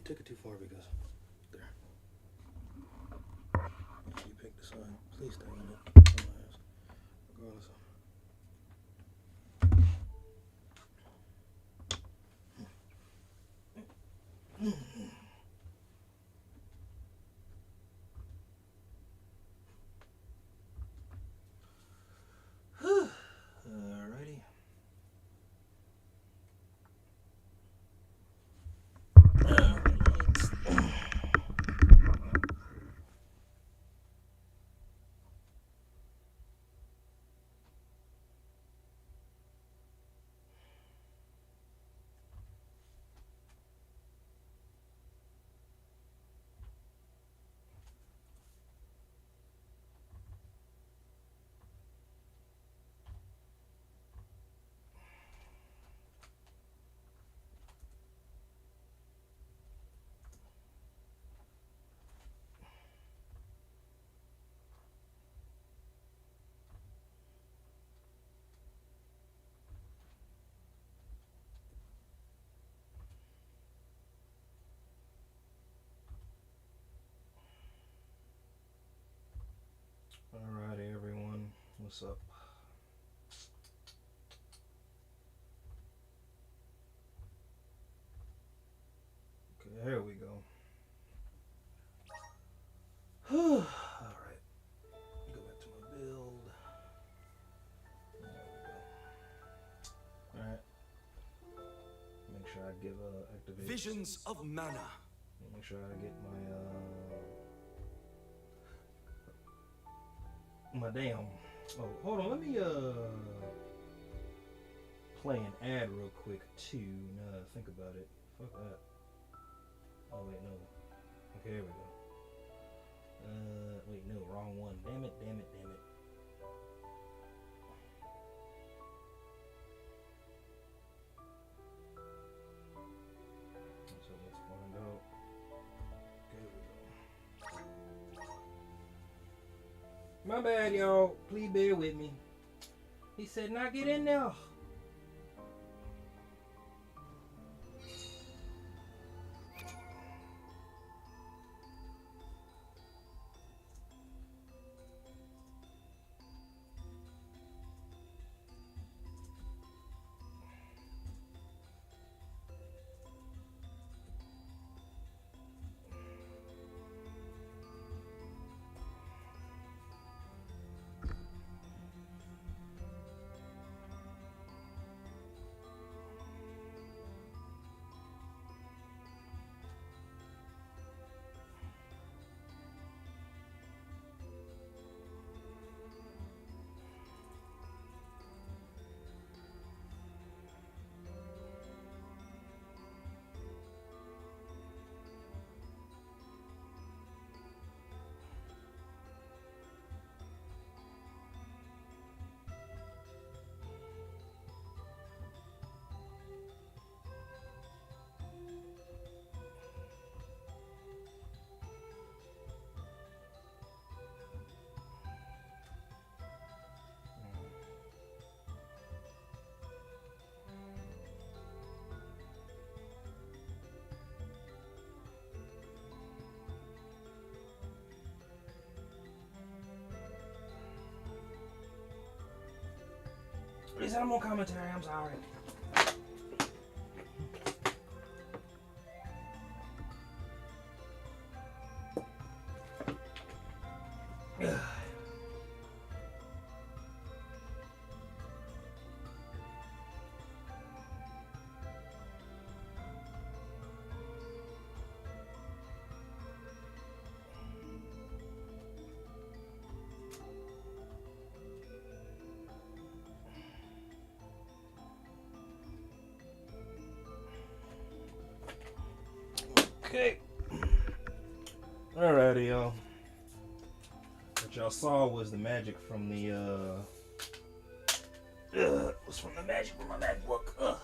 took it too far because there. You picked the side. Please stay in it. Regardless of. Alrighty. Alrighty, everyone. What's up? Okay, there we go. Alright. Go back to my build. There we go. Alright. Make sure I give activate. Visions of mana. Make sure I get my damn. Oh, hold on. Let me play an ad real quick too. Now that I think about it, fuck that. Oh wait, no. Okay, here we go. Wait, no, wrong one. Damn it, damn it, damn it. So let's find out. Okay, here we go. My bad, y'all. Please bear with me. He said, "Now get in there." He said I'm on commentary. I'm sorry. Okay. Alrighty, y'all. What y'all saw was the magic from the was from the magic from my MacBook.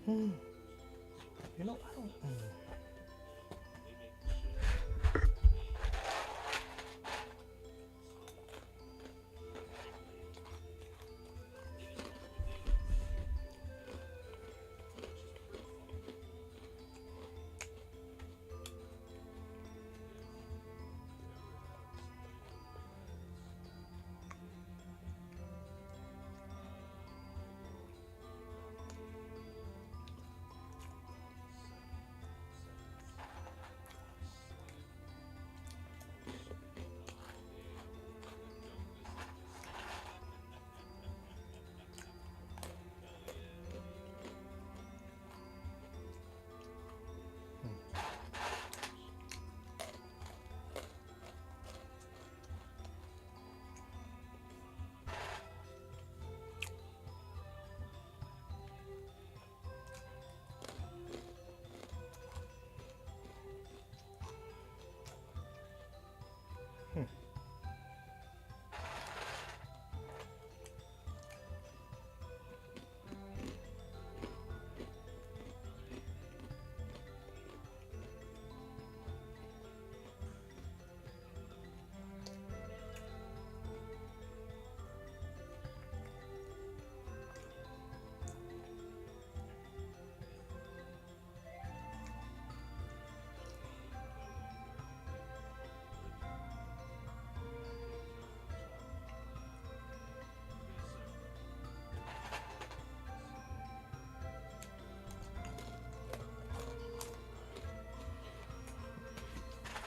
You know, I don't.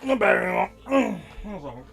No battery on. Hold on.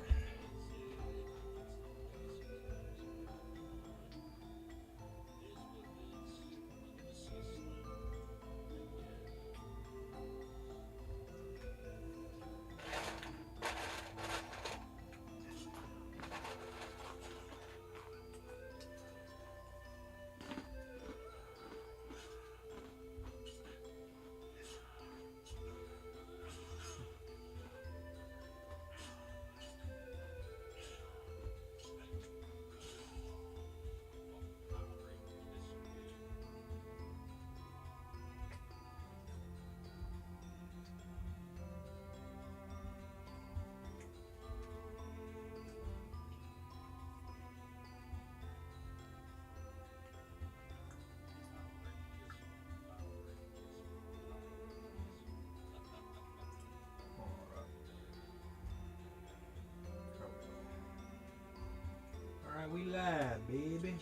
Alright, we live, baby.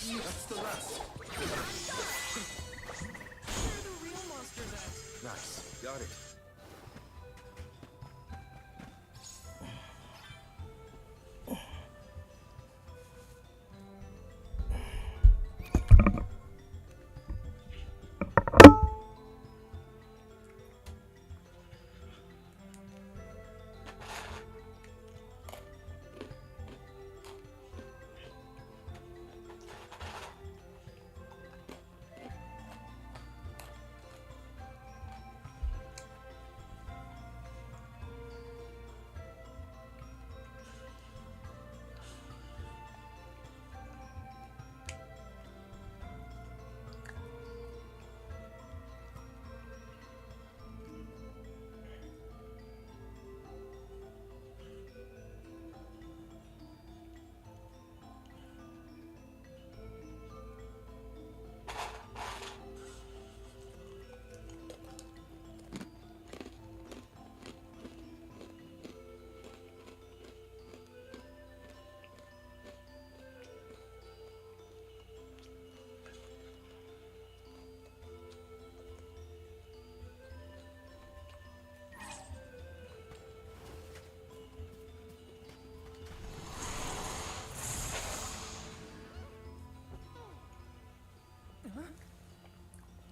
That's the last. Where are the real monsters at? Nice. Got it.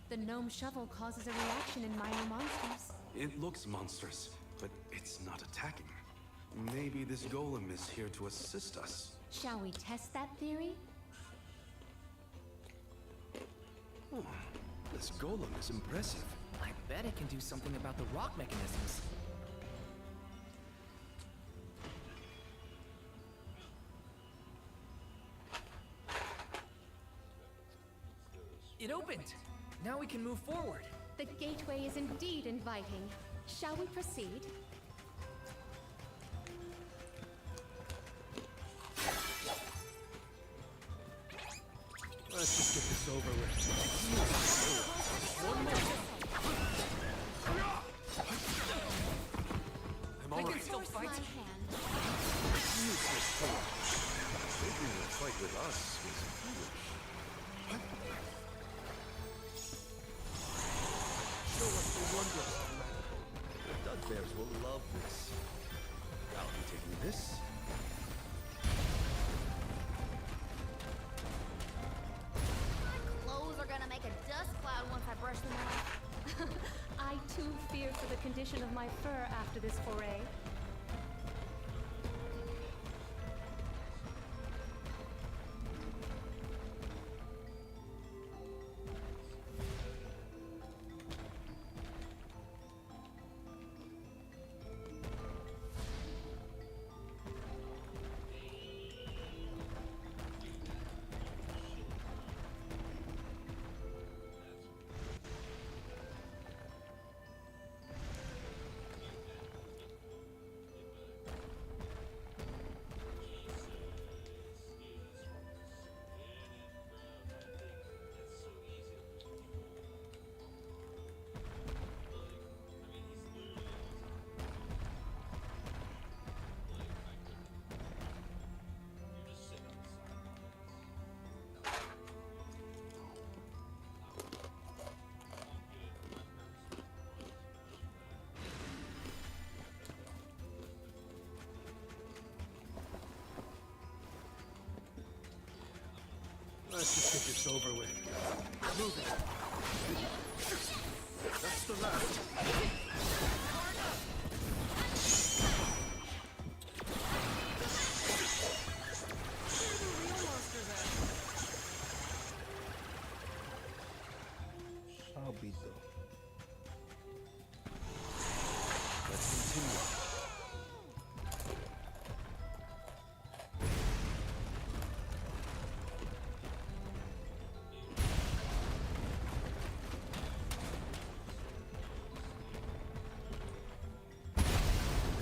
The gnome shovel causes a reaction in minor monsters. It looks monstrous, but it's not attacking. Maybe this golem is here to assist us. Shall we test that theory? This golem is impressive. I bet it can do something about the rock mechanisms. opened. Now we can move forward. The gateway is indeed inviting. Shall we proceed? Let's just get this over with. One more. I'm They can alright. still Force fight. my hand. Useless thing. Taking a fight with us was foolish. Show us the wonders of magical. The Dugbears will love this. I'll be taking this. My clothes are gonna make a dust cloud once I brush them off. I too fear for the condition of my fur after this foray. Let's just get this over with. Move it. That's the last. I'll beat though. Let's continue.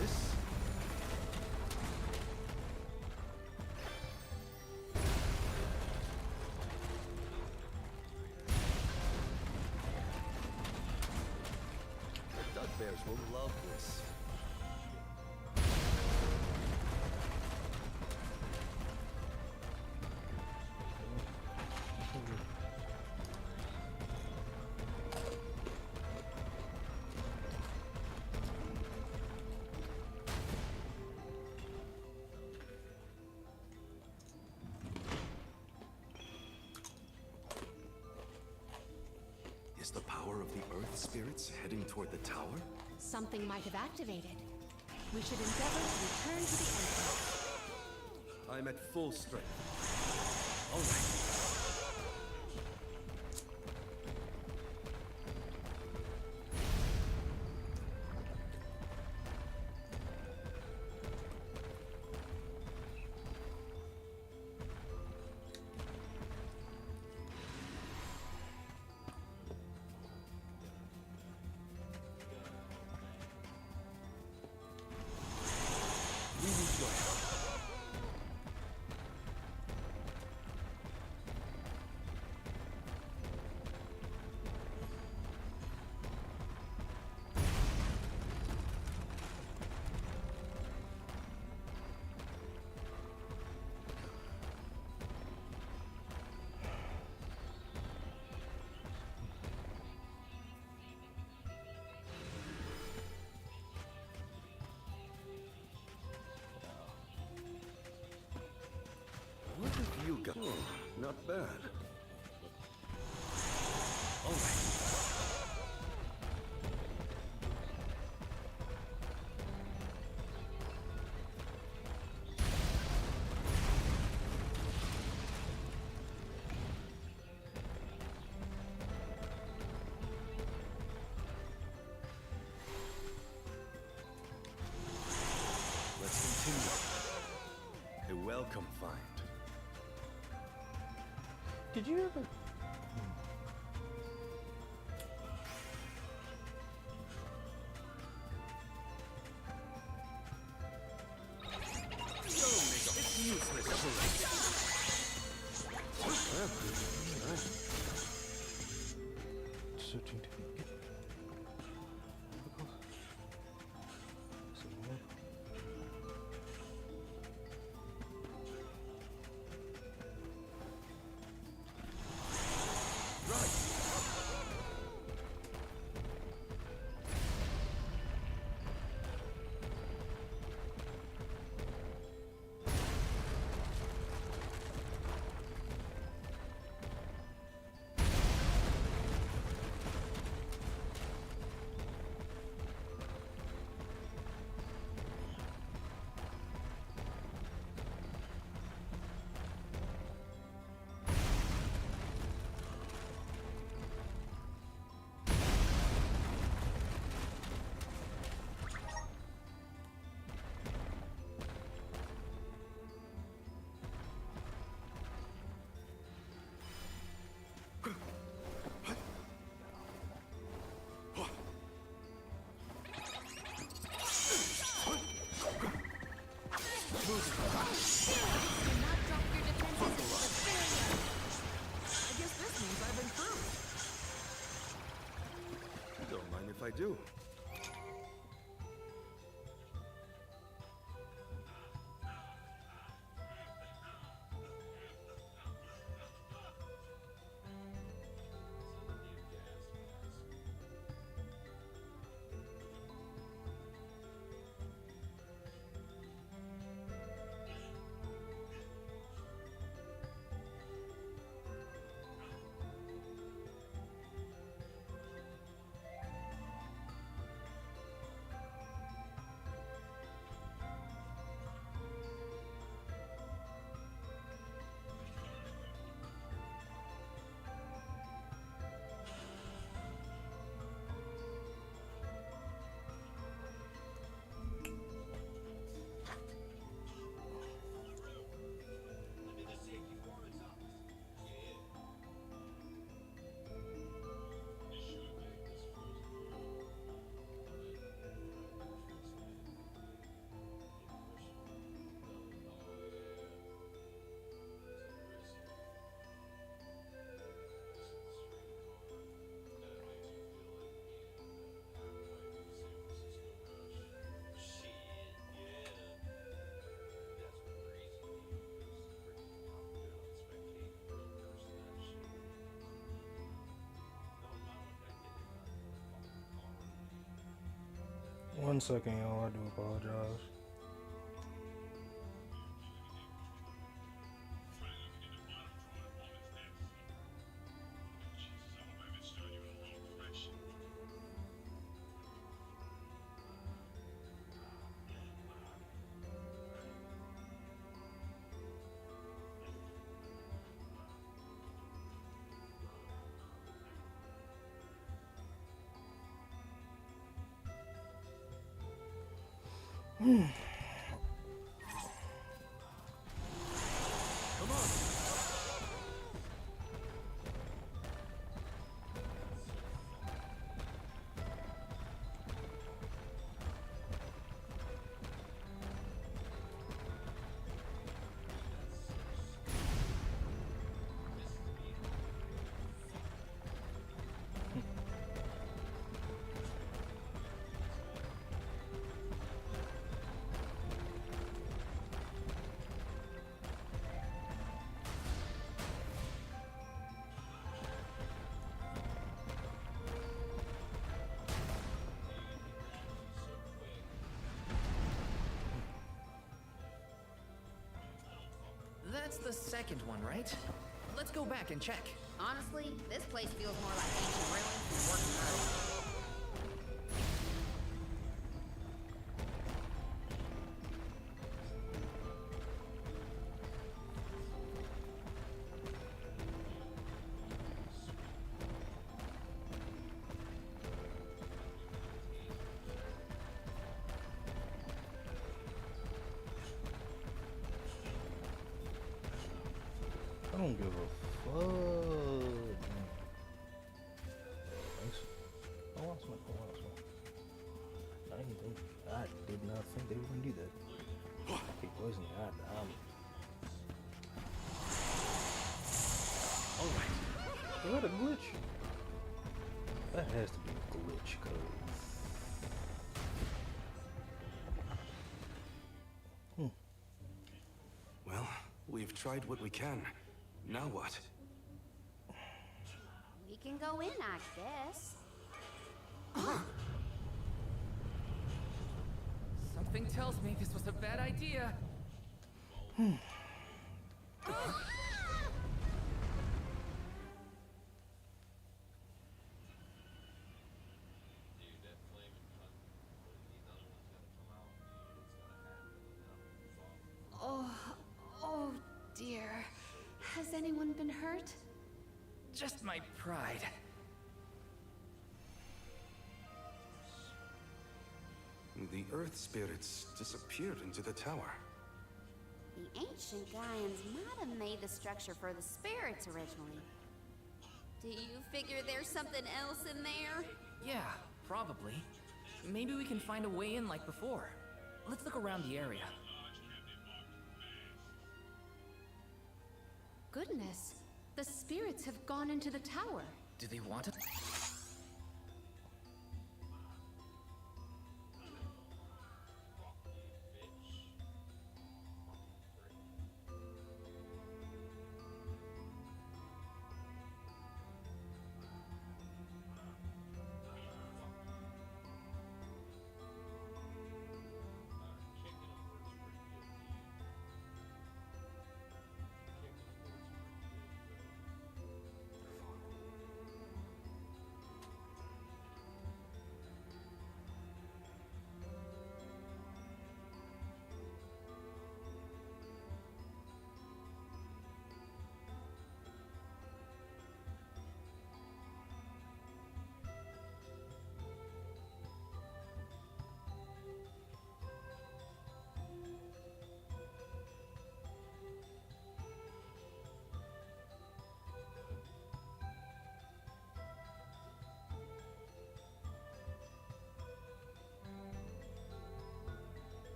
This? The Dugbears will love this. Is the power of the Earth spirits heading toward the tower? Something might have activated. We should endeavor to return to the entrance. I'm at full strength. All right. We need your help. What have you got? Oh, not bad. All right. Let's continue. A welcome find. Did you ever? searching to get. Don't mind if I do. One second, y'all. I do apologize. That's the second one, right? Let's go back and check. Honestly, this place feels more like ancient ruins than working roads. I don't give a fuck. Thanks. Oh, I smell. Oh, I smell. I did not think they were gonna do that. Keep poisoning. All right. Is that a glitch? That has to be a glitch code. Well, we've tried what we can. Now what? We can go in, I guess. Something tells me this was a bad idea. Oh dear. Has anyone been hurt? Just my pride. The Earth spirits disappeared into the tower. The ancient Gaians might have made the structure for the spirits originally. Do you figure there's something else in there? Yeah, probably. Maybe we can find a way in like before. Let's look around the area. Goodness, the spirits have gone into the tower. Do they want it?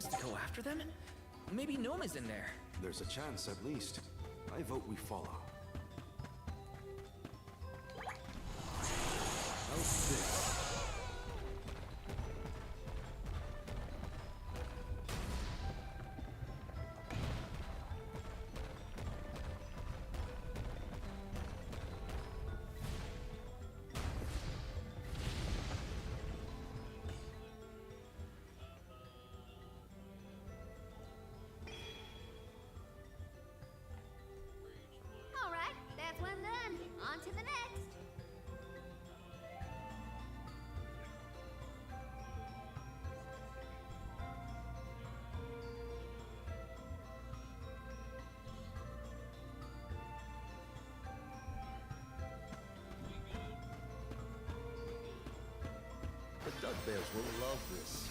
To go after them? Maybe Noma's in there. There's a chance, at least. I vote we follow. How's this? bears will love this.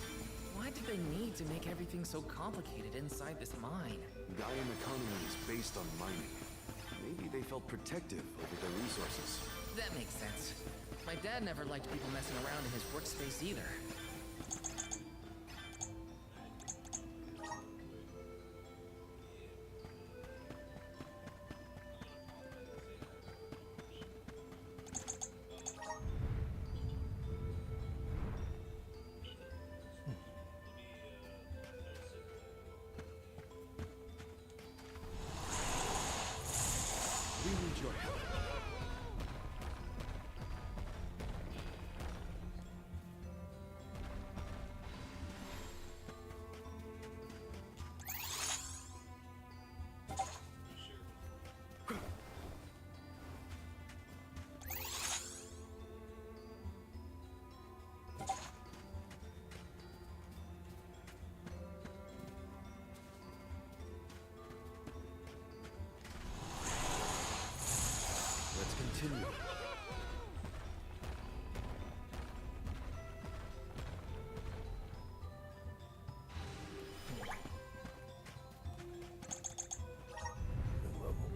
Why did they need to make everything so complicated inside this mine? Gaian economy is based on mining. Maybe they felt protective over their resources. That makes sense. My dad never liked people messing around in his workspace either. We need your help. Let's continue.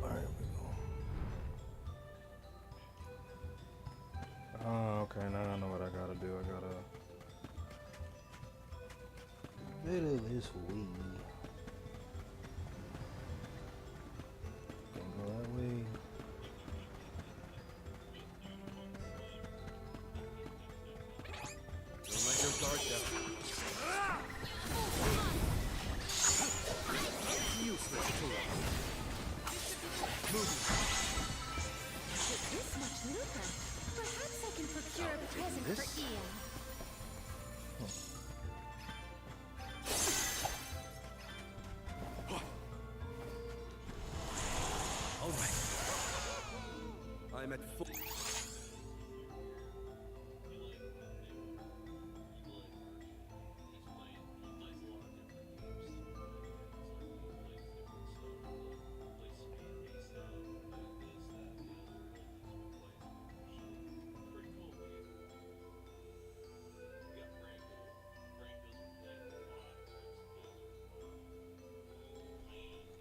Alright, we go. Oh, okay, now I know what I gotta do. I gotta bit of this way. Can't go that way. Don't let your guard down. It's useless to run. Moving. With this much lucre, perhaps I can procure a present this? for Ian. All right. I'm at full.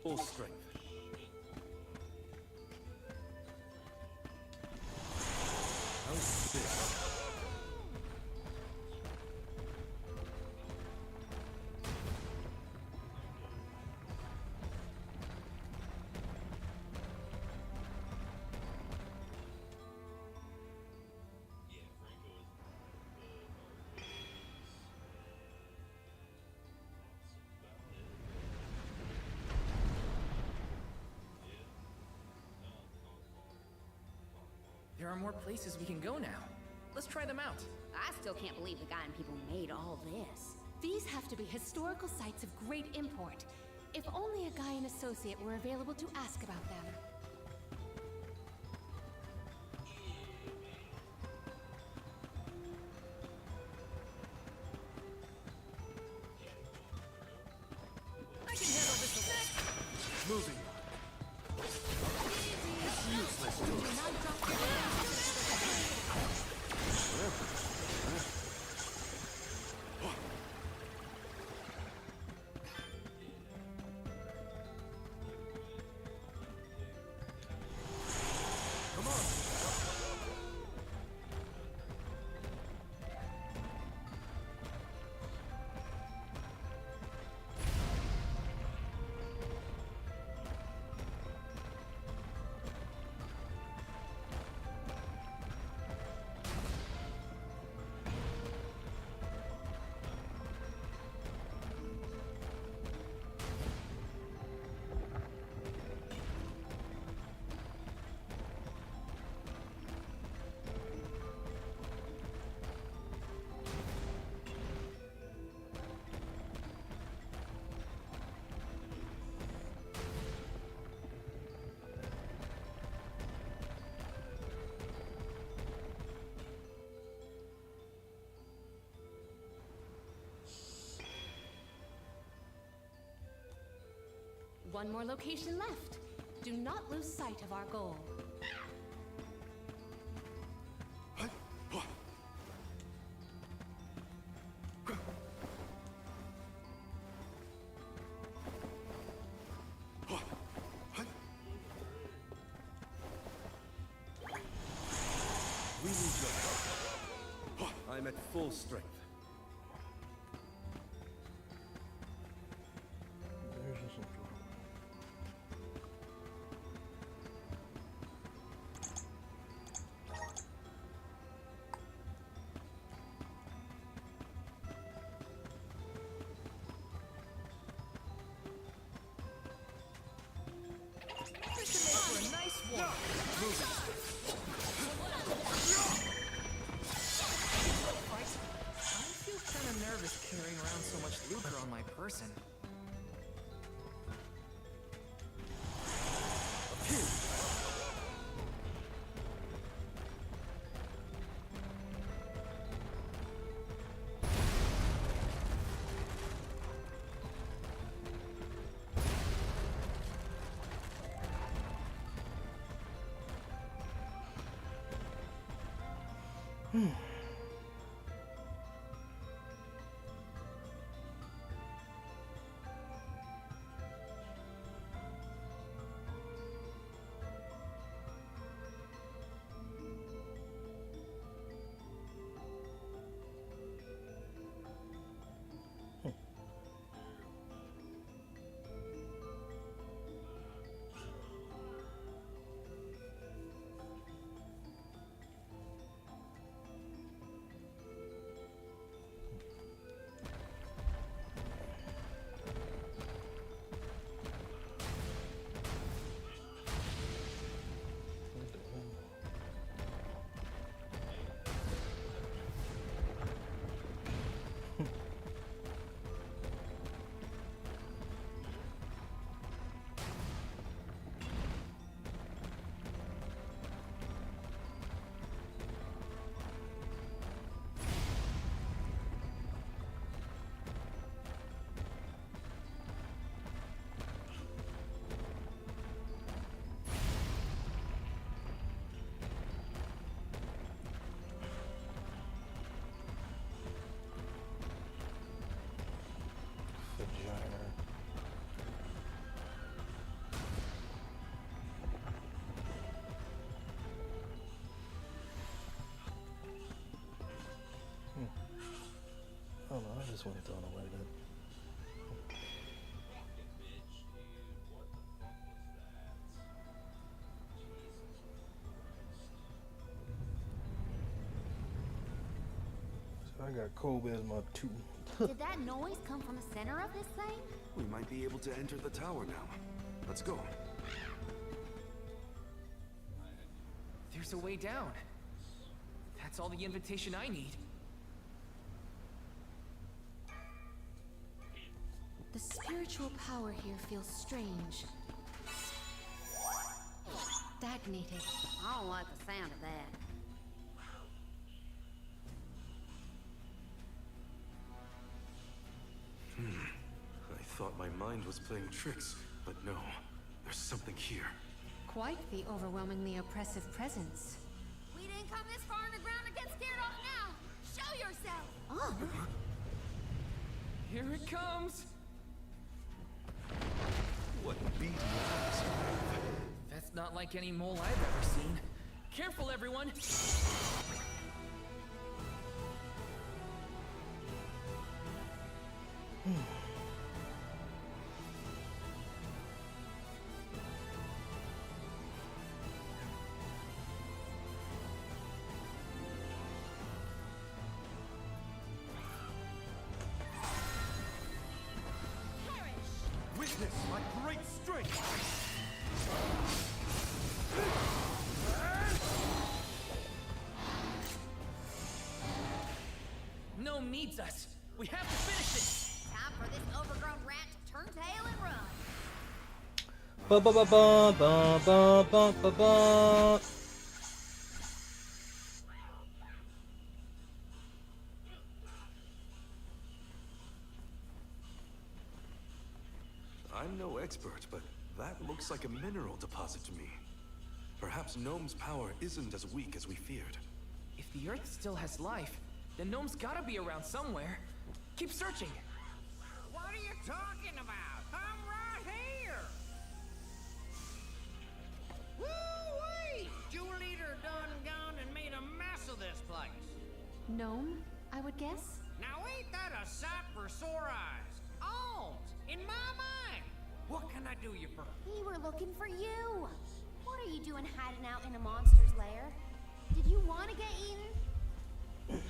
Full strength. How's this? There are more places we can go now. Let's try them out. I still can't believe the Gaian people made all this. These have to be historical sites of great import. If only a Gaian associate were available to ask about them. I can handle this alone. Moving. It's useless to Do us. not drop your Come on. One more location left. Do not lose sight of our goal. full strength. There's just some. This should make for a nice walk. I feel kind of nervous carrying around so much lucre on my person. Oh no, I just went throwing away that. So I got Kobe as my 2. Did that noise come from the center of this thing? We might be able to enter the tower now. Let's go. There's a way down. That's all the invitation I need. The spiritual power here feels strange. Stagnated. I don't like the sound of that. I thought my mind was playing tricks, but no. There's something here. Quite the overwhelmingly oppressive presence. We didn't come this far underground to get scared off now. Show yourself. Oh, Here it comes! What beating eyes. That's not like any mole I've ever seen. Careful, everyone! Witness my great strength! Gnome needs us. We have to finish this. Time for this overgrown rat to turn tail and run. Ba ba ba ba ba ba ba ba ba. I'm no expert, but that looks like a mineral deposit to me. Perhaps Gnome's power isn't as weak as we feared. If the Earth still has life, then Gnome's gotta be around somewhere. Keep searching. What are you talking about? I'm right here! Woo-wee! Jewel Eater done gone and made a mess of this place. Gnome, I would guess? Now ain't that a sight for sore eyes? Alms, in my mind. What can I do you for? We were looking for you. What are you doing hiding out in a monster's lair? Did you want to get eaten?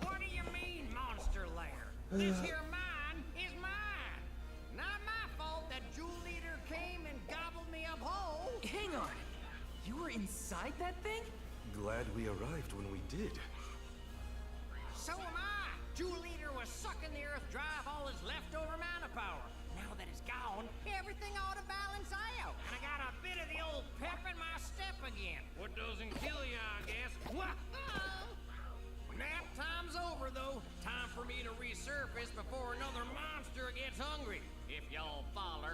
What do you mean, monster lair? This here mine is mine. Not my fault that Jewel Eater came and gobbled me up whole. Hang on. You were inside that thing? Glad we arrived when we did. So am I. Jewel Eater was sucking the earth dry of all his leftover mana power. Now that it's gone, everything ought to balance out. And I got a bit of the old pep in my step again. What doesn't kill you, I guess. Nap time's over, though. Time for me to resurface before another monster gets hungry. If y'all follow.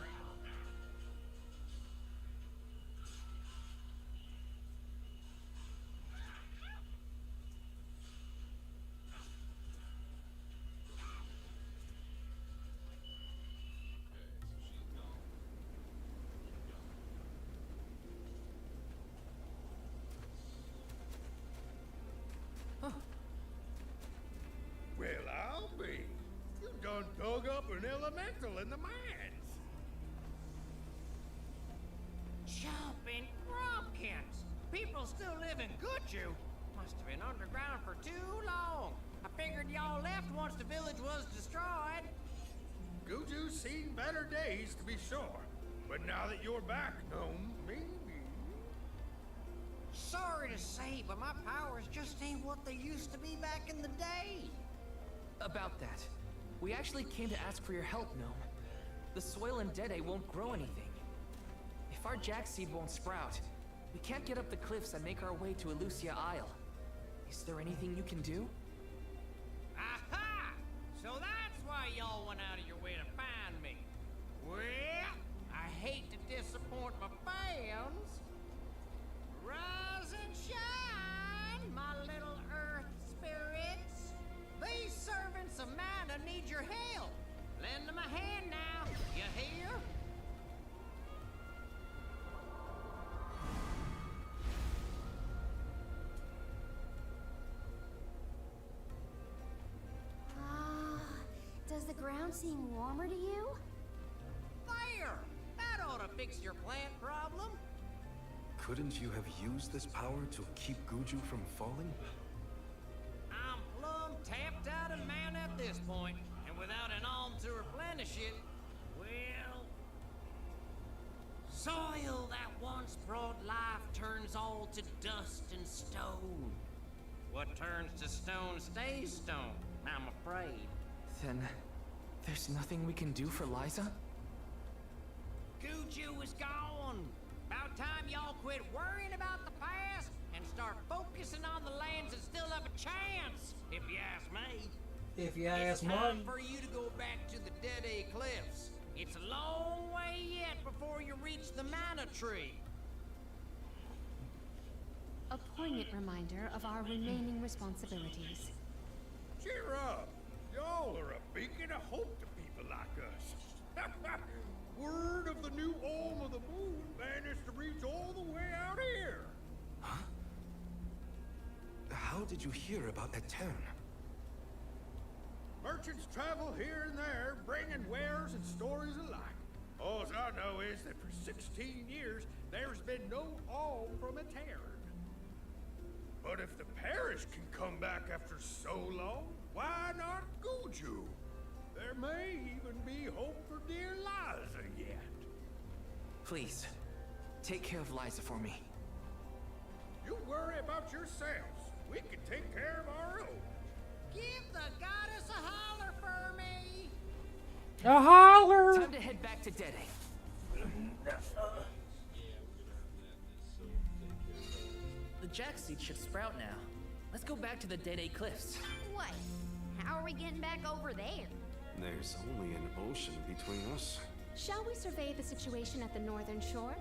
Well, I'll be. You done dug up an elemental in the mines. Jumping Grumpkins! People still live in Guju. Must have been underground for too long. I figured y'all left once the village was destroyed. Guju's seen better days, to be sure. But now that you're back, Gnome, maybe... Sorry to say, but my powers just ain't what they used to be back in the day. About that. We actually came to ask for your help, Gnome. The soil in Dede won't grow anything. If our jack seed won't sprout, we can't get up the cliffs and make our way to Elusia Isle. Is there anything you can do? Aha! So that's why y'all went out of your way to find me. Well, I hate to disappoint my fans. Rise and shine, my little earth spirits. These servants of mana need your help. Lend them a hand now, you hear? Does the ground seem warmer to you? There! That ought to fix your plant problem. Couldn't you have used this power to keep Guju from falling? I'm plumb tapped out of mana at this point, and without an alm to replenish it, well... Soil that once brought life turns all to dust and stone. What turns to stone stays stone, I'm afraid. Then, there's nothing we can do for Liza? Guju is gone. About time y'all quit worrying about the past and start focusing on the lands that still have a chance, if you ask me. If you ask It's time me. for you to go back to the Dede Cliffs. It's a long way yet before you reach the mana tree. A poignant reminder of our remaining responsibilities. Cheer up. Y'all are a beacon of hope to people like us. Word of the new Olm of the Moon managed to reach all the way out here. Huh? How did you hear about Etern? Merchants travel here and there, bringing wares and stories alike. All I know is that for 16 years, there's been no Olm from Etern. But if the parish can come back after so long, why not Guju? There may even be hope for dear Liza yet. Please, take care of Liza for me. You worry about yourselves. We can take care of our own. Give the goddess a holler for me. A holler! Time to head back to Dede. The jack seed should sprout now. Let's go back to the Dede Cliffs. What? How are we getting back over there? There's only an ocean between us. Shall we survey the situation at the northern shore?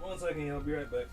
One second, I'll be right back.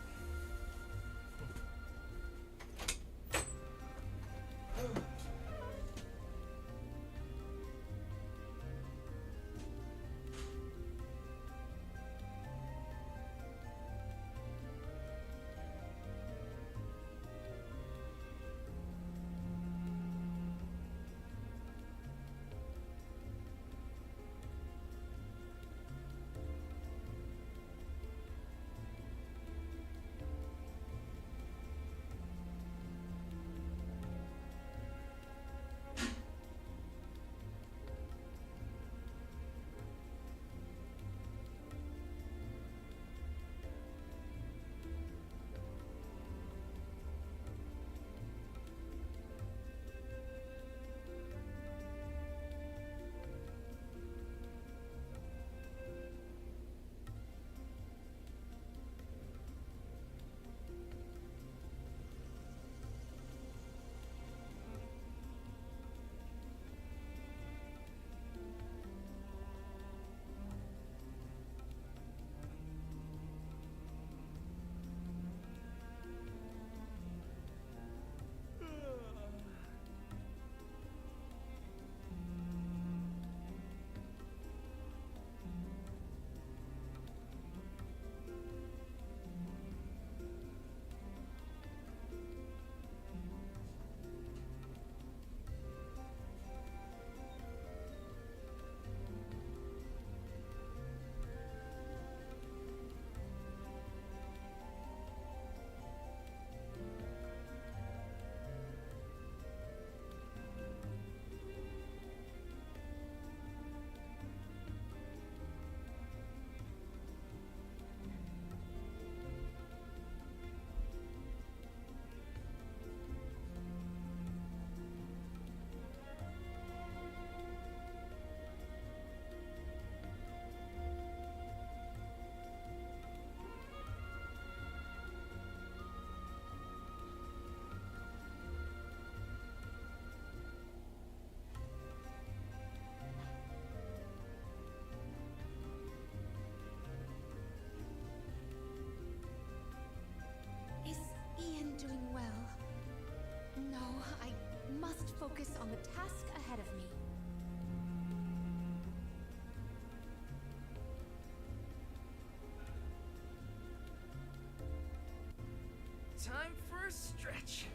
must focus on the task ahead of me. Time for a stretch.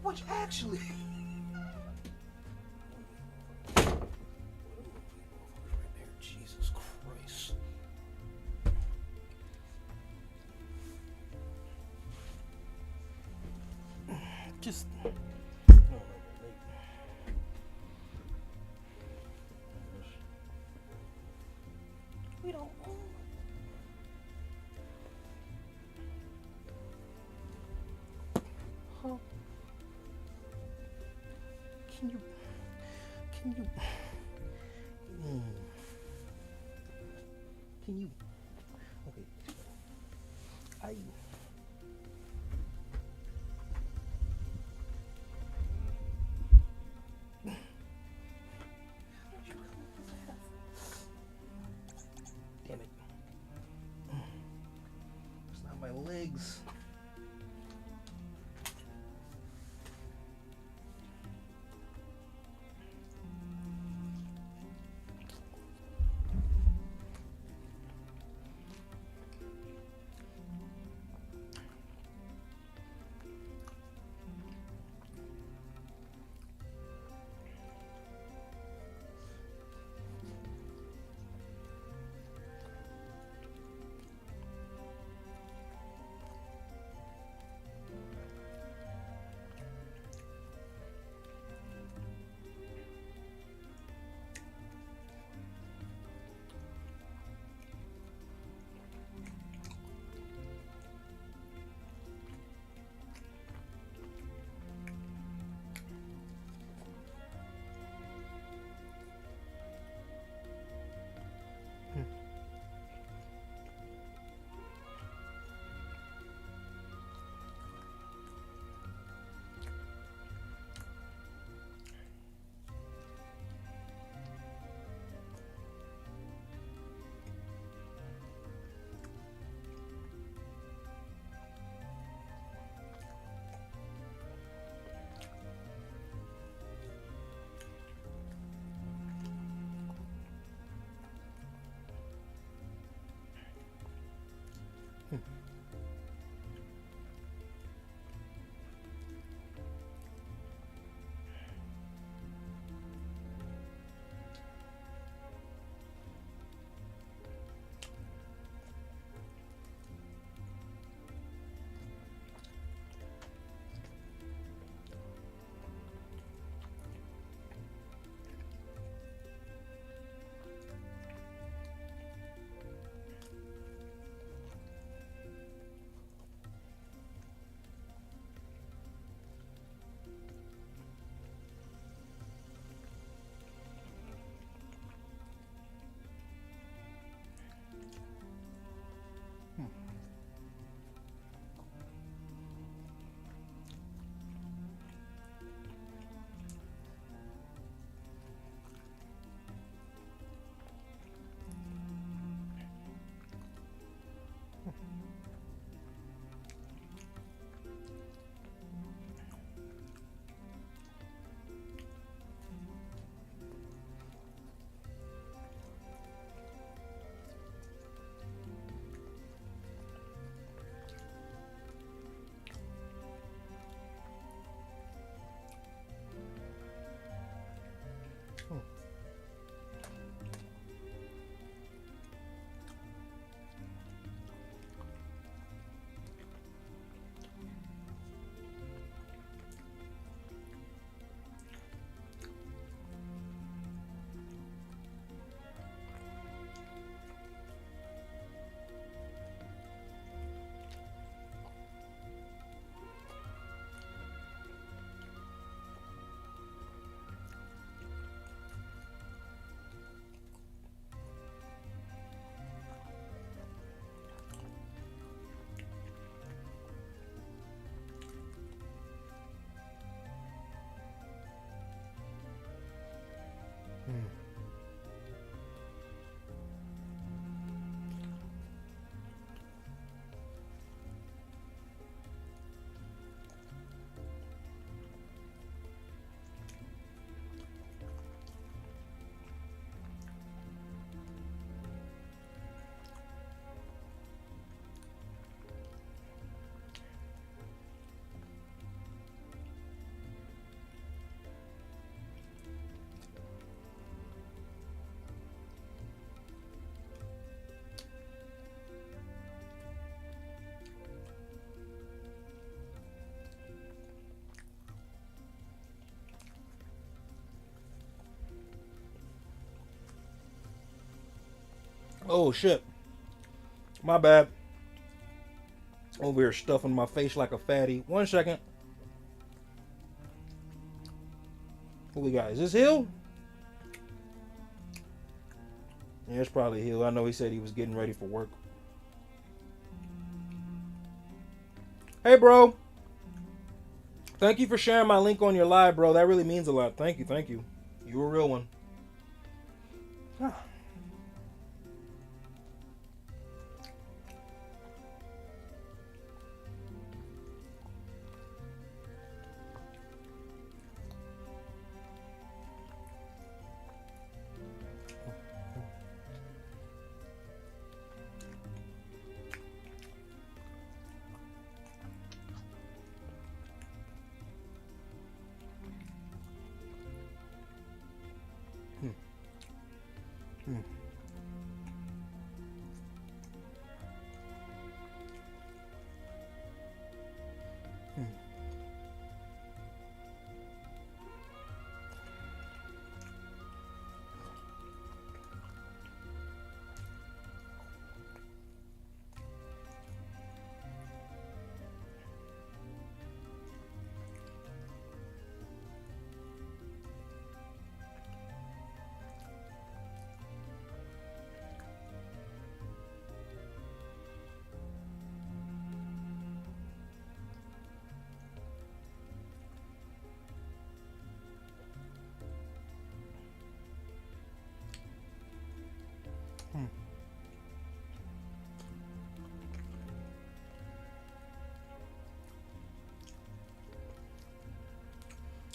Which actually. Jesus Christ. Just. We don't. Huh? Can you? Can you? Okay. I. Damn it. It's not my legs. Oh shit. My bad. Over here stuffing my face like a fatty. 1 second. What we got? Is this Hill? Yeah, it's probably Hill. I know he said he was getting ready for work. Hey, bro. Thank you for sharing my link on your live, bro. That really means a lot. Thank you, thank you. You a real one.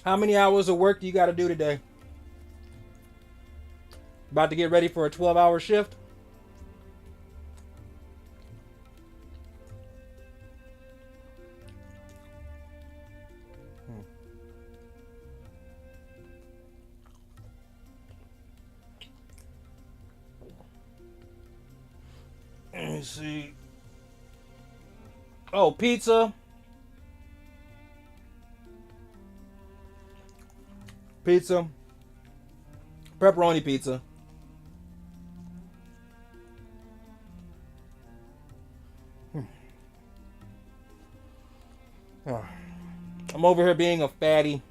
How many hours of work do you got to do today? About to get ready for a 12-hour shift? Let me see. Oh, pizza. Pizza. Pepperoni pizza. I'm over here being a fatty.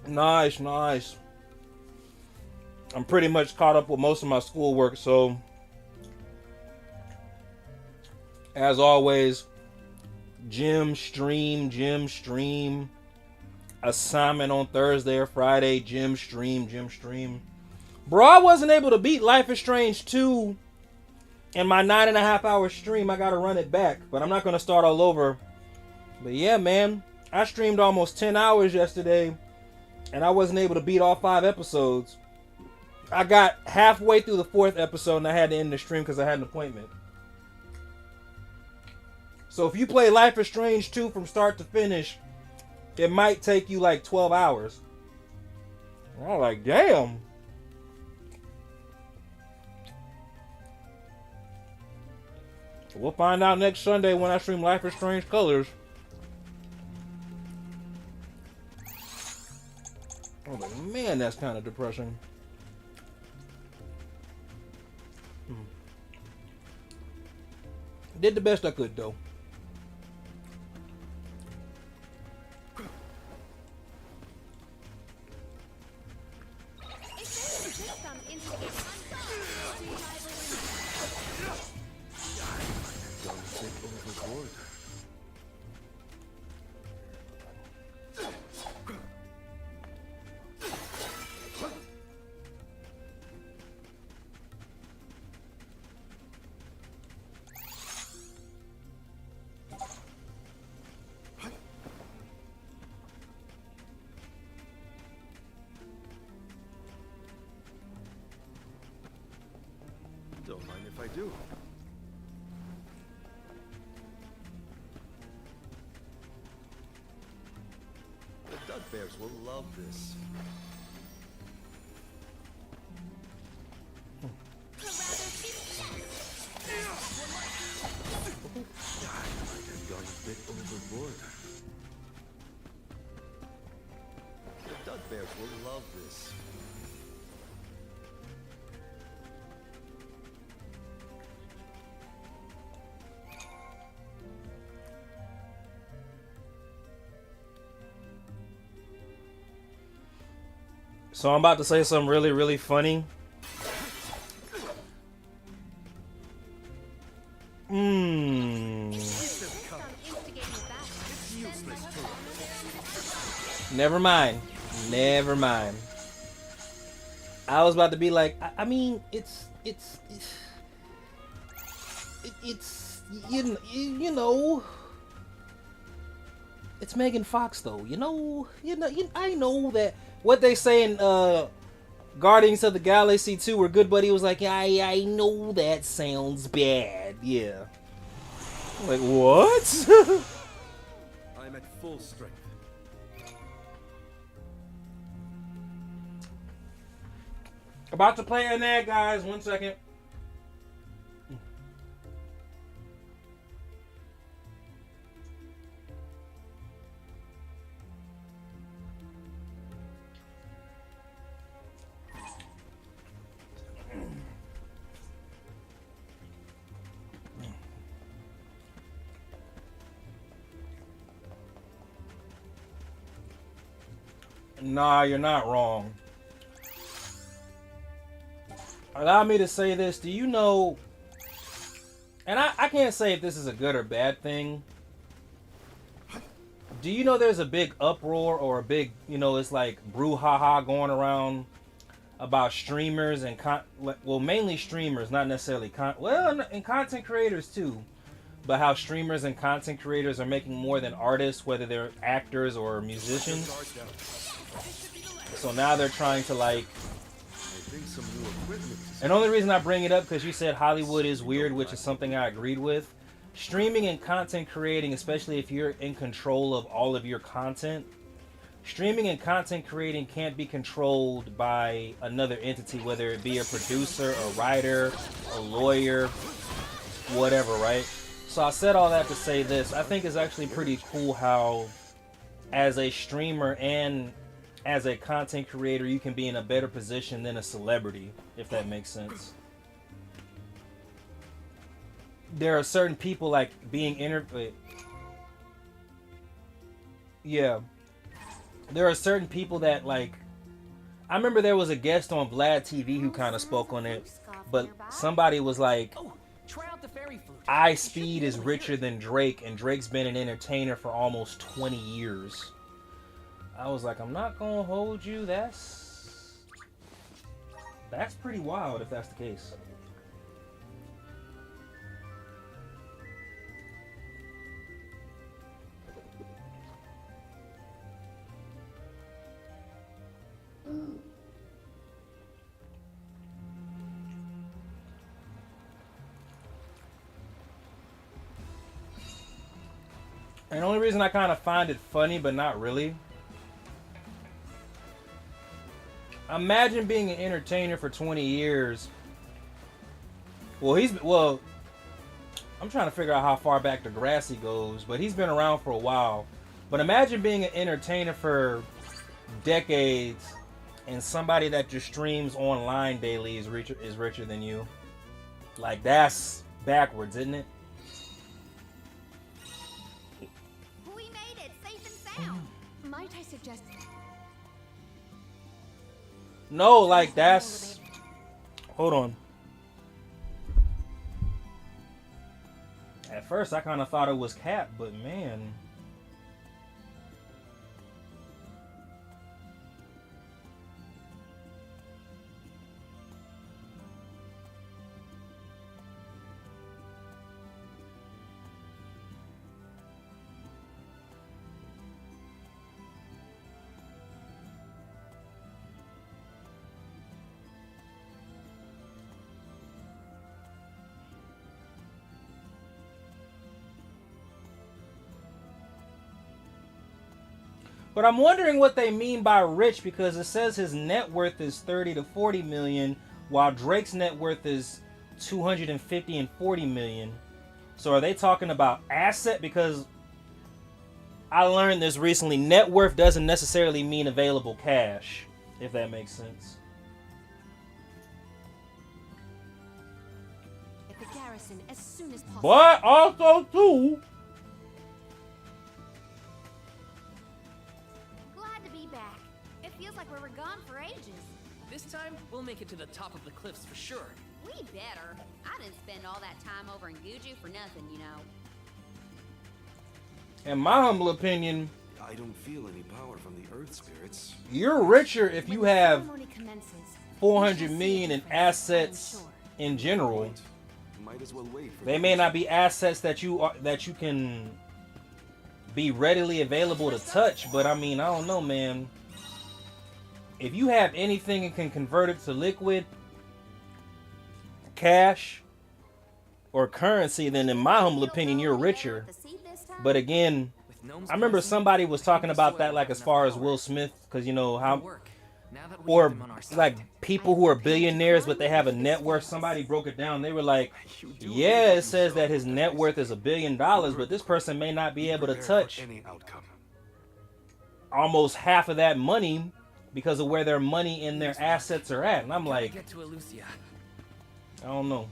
Nice, nice. I'm pretty much caught up with most of my schoolwork, so as always, gym stream, assignment on Thursday or Friday, gym stream. Bro, I wasn't able to beat Life is Strange 2 in my 9.5 hour stream. I gotta run it back, but I'm not gonna start all over. But yeah, man, I streamed almost 10 hours yesterday, and I wasn't able to beat all 5 episodes. I got halfway through the 4th episode, and I had to end the stream because I had an appointment. So if you play Life is Strange 2 from start to finish, it might take you like 12 hours. And I'm like, damn. We'll find out next Sunday when I stream Life is Strange Colors. I was like, man, that's kind of depressing. Did the best I could, though. Don't mind if I do. The Dud Bears will love this. The rather this. So I'm about to say something really, really funny. Never mind. Never mind. I was about to be like, I mean, it's you know, it's Megan Fox though. I know that what they say in Guardians of the Galaxy 2 were good, but he was like, I know that sounds bad. Yeah. Like, what? I'm at full strength. About to play an ad, guys. 1 second. Nah, you're not wrong. Allow me to say this. Do you know, and I can't say if this is a good or bad thing. Do you know there's a big uproar or a big, it's like brouhaha going around about streamers and, mainly streamers, not necessarily, and content creators too. But how streamers and content creators are making more than artists, whether they're actors or musicians. So now they're trying to and the only reason I bring it up because you said Hollywood is weird, which is something I agreed with. Streaming and content creating, especially if you're in control of all of your content, streaming and content creating can't be controlled by another entity, whether it be a producer, a writer, a lawyer, whatever, right? So I said all that to say this. I think it's actually pretty cool how, as a streamer and as a content creator, you can be in a better position than a celebrity, if that makes sense. There are certain people like being interviewed. Yeah. There are certain people that I remember there was a guest on Vlad TV who kind of spoke on it, but somebody was like, try out the fairy flute. iSpeed is richer than Drake, and Drake's been an entertainer for almost 20 years. I was like, I'm not gonna hold you. That's pretty wild if that's the case. And the only reason I kind of find it funny, but not really. Imagine being an entertainer for 20 years. Well, I'm trying to figure out how far back Degrassi goes, but he's been around for a while. But imagine being an entertainer for decades and somebody that just streams online daily is richer than you. Like, that's backwards, isn't it? We made it safe and sound. Might I suggest... No, like that's... Hold on. At first, I kind of thought it was Cap, but man... But I'm wondering what they mean by rich, because it says his net worth is 30 to 40 million, while Drake's net worth is 250 and 40 million. So are they talking about asset? Because I learned this recently. Net worth doesn't necessarily mean available cash. if that makes sense. At the garrison as soon as possible. But also too, Glad to be back. It feels like we were gone for ages. This time, we'll make it to the top of the cliffs for sure. We better. I didn't spend all that time over in Guju for nothing, you know. in my humble opinion, I don't feel any power from the earth spirits. you're richer if you When the have ceremony commences, 400 we million shall in see a difference, I am assets sure. in general. Point. Might as well wait for They the may not mission. be assets that you can be readily available to touch, but I mean, I don't know, man. If you have anything and can convert it to liquid, cash, or currency, then in my humble opinion, you're richer. But again, With Gnome's I remember blessing, somebody was I think talking the about soil that, like has as far enough as power. Will Smith, because you know It'll how, work, now that we or have them on our side. like people who are billionaires but they have a net worth. Somebody broke it down. They were like, You do yeah, think it says that his yourself, net guys. worth is $1 billion, but this person may not be able to Prepare for touch any outcome. almost half of that money because of where their money and their assets are at. And I'm Gotta like, get to Elusia. I don't know.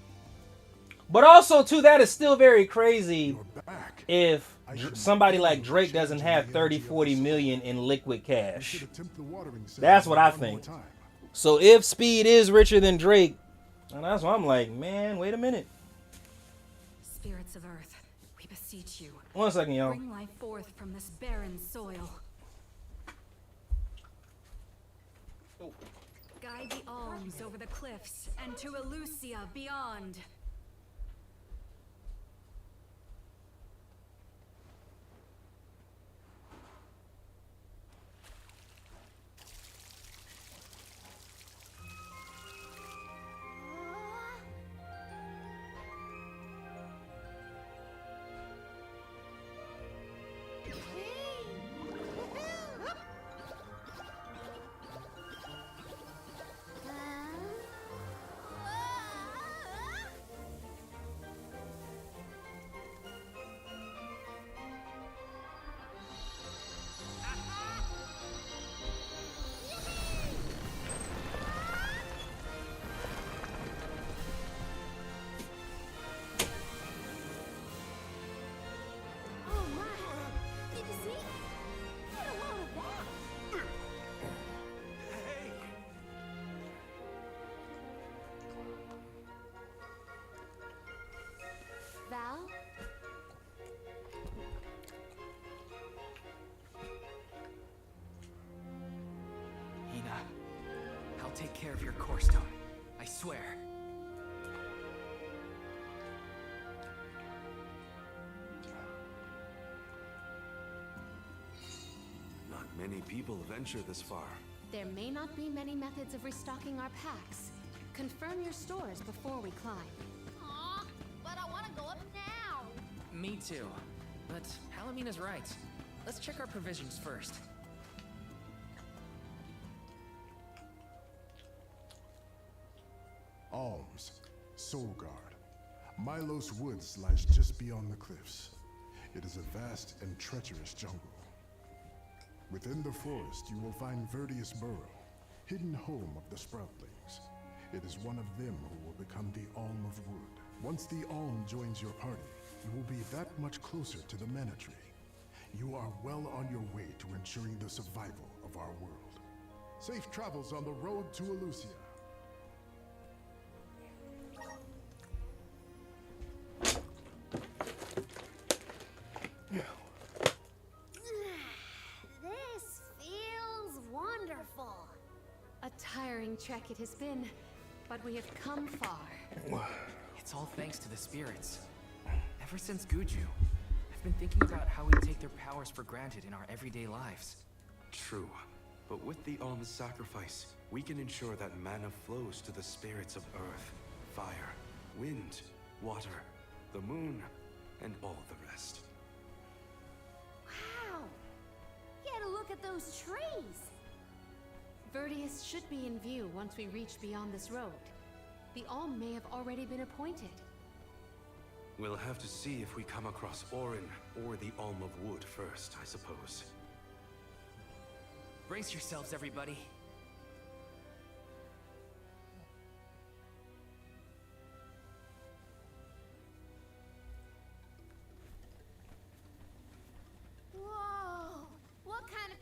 But also, too, that is still very crazy You're back. if I should somebody be like able to Drake change doesn't the have energy 30, of the 40 soil. million in liquid We cash. should attempt the watering That's what I ceremony one think. more time. So if Speed is richer than Drake, and that's why I'm like, man, wait a minute. Spirits of Earth, we beseech you. 1 second, y'all. Bring life forth from this barren soil. Guide the alms over the cliffs and to Elusia beyond. Oh my! Did you see? Get a load of that! Val? Hina, I'll take care of your core stone. I swear. Not many people venture this far. There may not be many methods of restocking our packs. Confirm your stores before we climb. Aw, but I want to go up now. Me too. But Halamina's right. Let's check our provisions first. Alms, Soul Guard. Milos Woods lies just beyond the cliffs. It is a vast and treacherous jungle. Within the forest, you will find Verdius Burrow, hidden home of the Sproutlings. It is one of them who will become the Alm of Wood. Once the Alm joins your party, you will be that much closer to the Mana Tree. You are well on your way to ensuring the survival of our world. Safe travels on the road to Elusia. This feels wonderful. A tiring trek it has been, but we have come far. It's all thanks to the spirits. Ever since Guju, I've been thinking about how we take their powers for granted in our everyday lives. True. But with the alm's sacrifice, we can ensure that mana flows to the spirits of earth, fire, wind, water, the moon, and all the rest. Wow! Get a look at those trees. Verdius should be in view once we reach beyond this road. The Alm may have already been appointed. We'll have to see if we come across Orin or the Alm of Wood first, I suppose. Brace yourselves, everybody.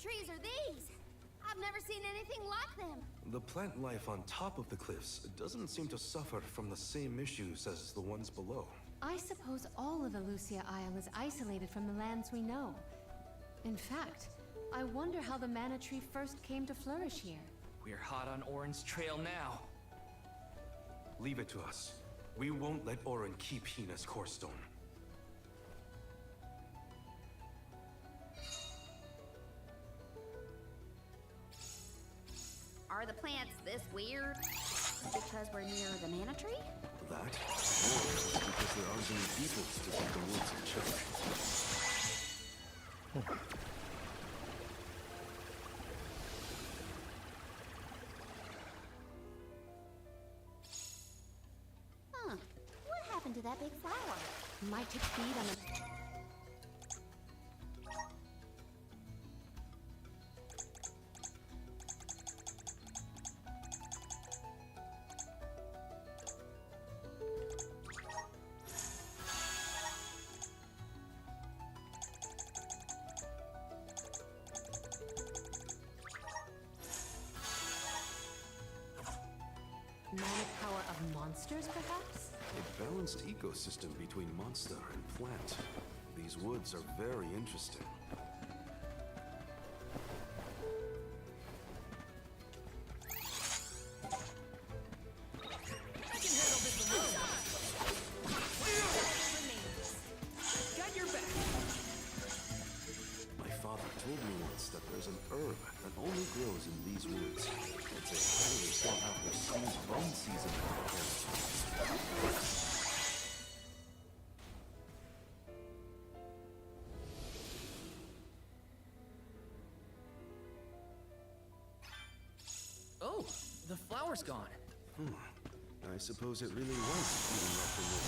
trees are these? I've never seen anything like them. The plant life on top of the cliffs doesn't seem to suffer from the same issues as the ones below. I suppose all of Elusia Isle is isolated from the lands we know. In fact, I wonder how the mana tree first came to flourish here. We're hot on Orin's trail now. Leave it to us. We won't let Orin keep Hina's core stone. Are the plants this weird? Because we're near the mana tree? That, or because there aren't any people to keep the woods in check. Huh. What happened to that big flower? Might it feed on a... Manic power of monsters, perhaps? A balanced ecosystem between monster and plant. These woods are very interesting. I can handle this alone. Got your back. My father told me once that there's an herb that only grows in these woods. It's a highly sought after seed bone season. Oh, the flower's gone. I suppose it really was eating up the wood.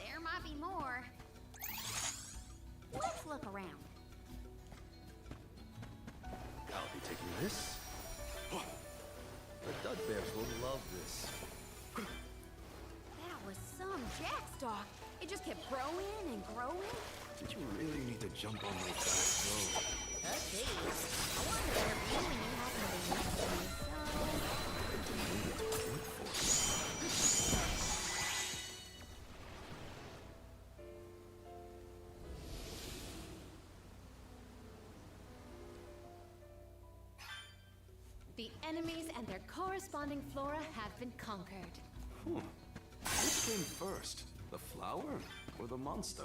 There might be more. Let's look around. I'll be taking this. The dud bears will love this. That was some jackstock. It just kept growing and growing. Did you really need to jump on my back, though? Okay. I wonder if you and you happen to be next to me, The enemies and their corresponding flora have been conquered. Which came first? The flower or the monster?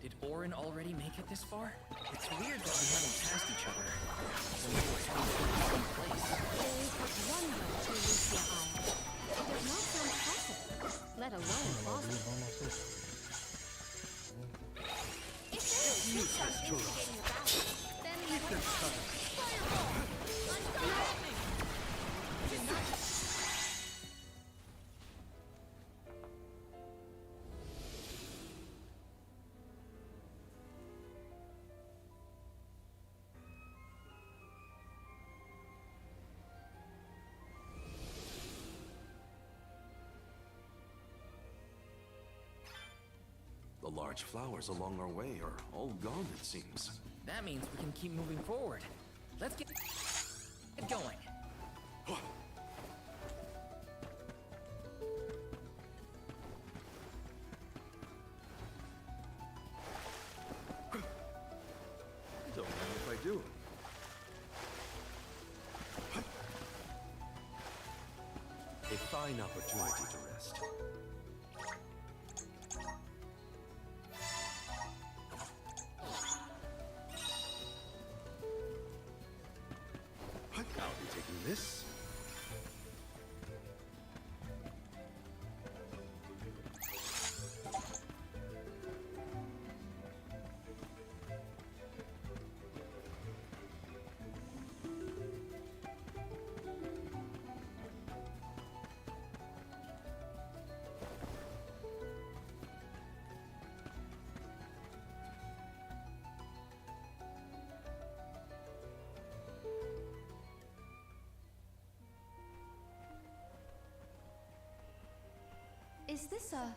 Did Orin already make it this far? It's weird that we haven't passed each other. When we were heading to the same place. There is but one road to Elusia Isle. It does not sound possible, let alone plausible. If there's a trick instigating the battle, then fireball! Unstop! The large flowers along our way are all gone, it seems. That means we can keep moving forward. Let's get going. Don't know if I do. A fine opportunity to rest. I'll be taking this. Is this a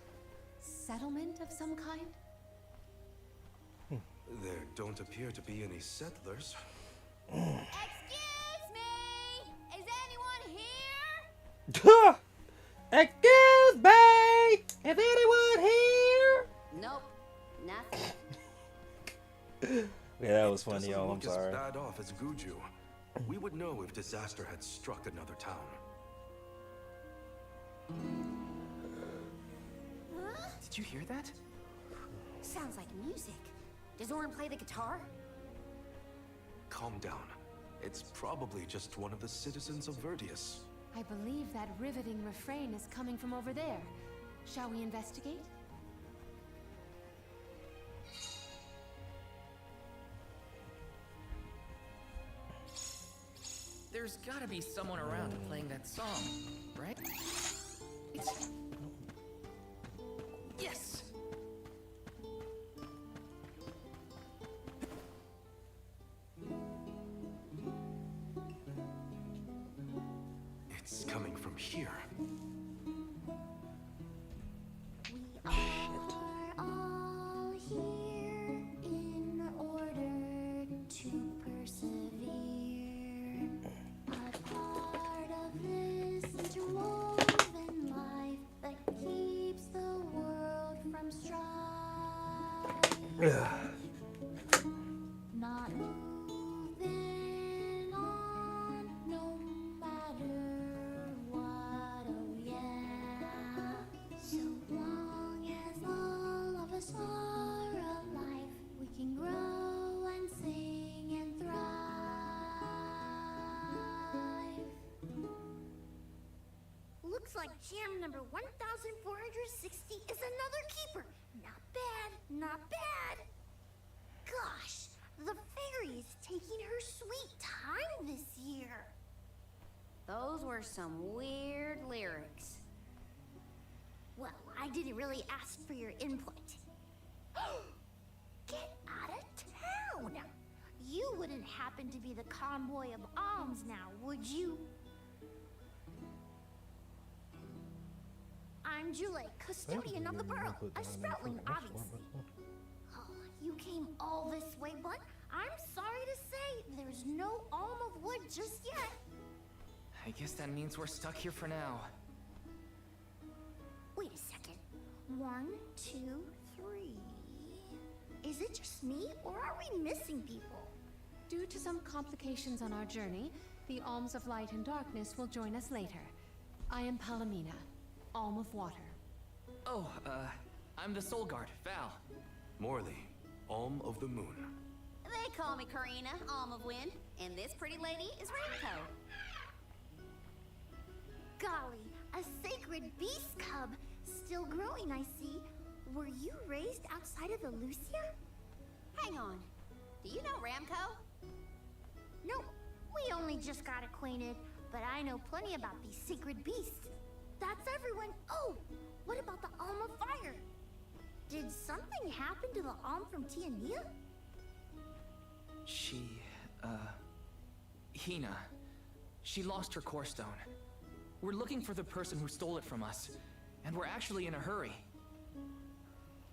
settlement of some kind? There don't appear to be any settlers. Excuse me! Is anyone here? Excuse me! Is anyone here? Nope. Nothing. Yeah, that was funny, Doesn't y'all. I'm look as sorry. bad off as Guju. We would know if disaster had struck another town. Huh? Did you hear that? Sounds like music. Does Orin play the guitar? Calm down. It's probably just one of the citizens of Vertius. I believe that riveting refrain is coming from over there. Shall we investigate? There's gotta be someone around playing that song, right? Yes! It's coming from here. We are all here in order to persevere. A part of this interwoven life that keeps the world from strife. Not moving on, no matter what, oh yeah. So long as all of us are alive, we can grow and sing and thrive. Looks like jam number 1460 is another keeper. Not bad, not bad. Gosh, the fairy is taking her sweet time this year. Those were some weird lyrics. Well, I didn't really ask for your input. Get out of town! You wouldn't happen to be the convoy of alms now, would you? I'm Julie, custodian of the borough, a sproutling, obviously. Oh, you came all this way, but I'm sorry to say there's no alm of wood just yet. I guess that means we're stuck here for now. Wait a second. 1, 2, 3. Is it just me, or are we missing people? Due to some complications on our journey, the Alms of Light and Darkness will join us later. I am Palomina, Alm of Water. Oh, I'm the Soul Guard, Val. Morley, Alm of the Moon. They call me Karina, Alm of Wind, and this pretty lady is Ramco. Golly, a sacred beast cub. Still growing, I see. Were you raised outside of Elusia? Hang on. Do you know Ramco? Nope. We only just got acquainted, but I know plenty about these sacred beasts. That's everyone. Oh, what about the Alm of Fire? Did something happen to the Alm from Tiania? Hina. She lost her core stone. We're looking for the person who stole it from us, and we're actually in a hurry.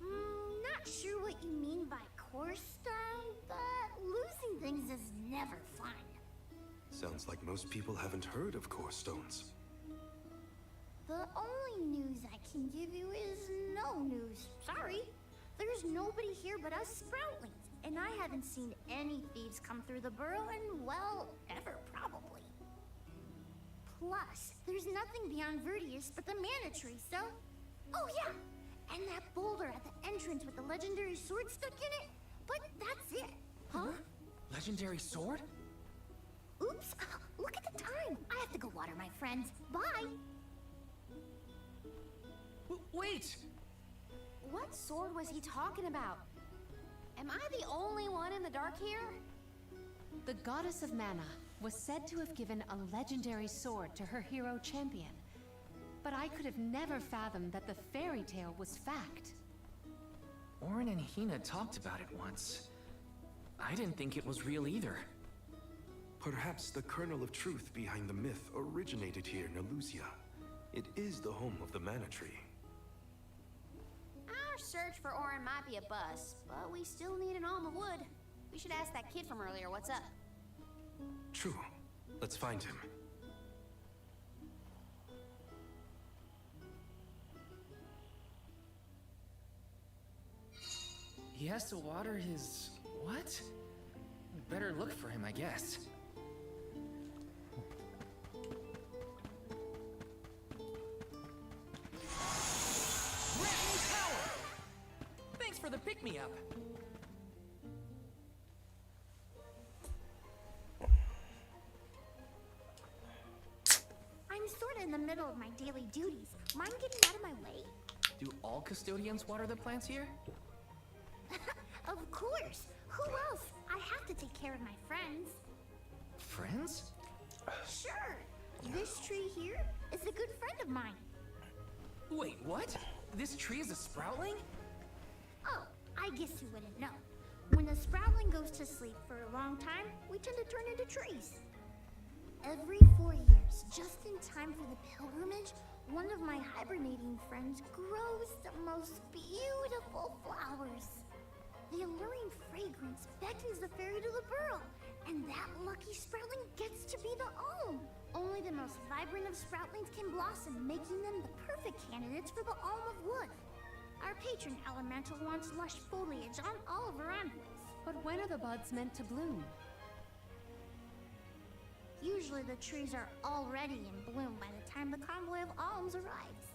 Not sure what you mean by core stone, but losing things is never fun. Sounds like most people haven't heard of core stones. The only news I can give you is no news. Sorry. There's nobody here but us Sproutlings, and I haven't seen any thieves come through the burrow in, well, ever probably. Plus, there's nothing beyond Vertius but the mana tree, so... Oh yeah! And that boulder at the entrance with the legendary sword stuck in it? But that's it. Huh? Legendary sword? Oops! Look at the time! I have to go water my friends. Bye! Wait! What sword was he talking about? Am I the only one in the dark here? The goddess of mana was said to have given a legendary sword to her hero champion. But I could have never fathomed that the fairy tale was fact. Orin and Hina talked about it once. I didn't think it was real either. Perhaps the kernel of truth behind the myth originated here in Elusia. It is the home of the mana tree. Our search for Orin might be a bust, but we still need an alm of wood. We should ask that kid from earlier what's up. True. Let's find him. He has to water his... what? Better look for him, I guess. Grant me power! Thanks for the pick-me-up. I'm sorta in the middle of my daily duties. Mind getting out of my way? Do all custodians water the plants here? Of course! Who else? I have to take care of my friends. Friends? Sure! This tree here is a good friend of mine. Wait, what? This tree is a sproutling? Oh, I guess you wouldn't know. When a sproutling goes to sleep for a long time, we tend to turn into trees. Every 4 years, just in time for the pilgrimage, one of my hibernating friends grows the most beautiful flowers. The alluring fragrance beckons the fairy to the burrow, and that lucky sproutling gets to be the alm. Only the most vibrant of sproutlings can blossom, making them the perfect candidates for the alm of wood. Our patron elemental wants lush foliage on all of her annuals. But when are the buds meant to bloom? Usually the trees are already in bloom by the time the convoy of alms arrives.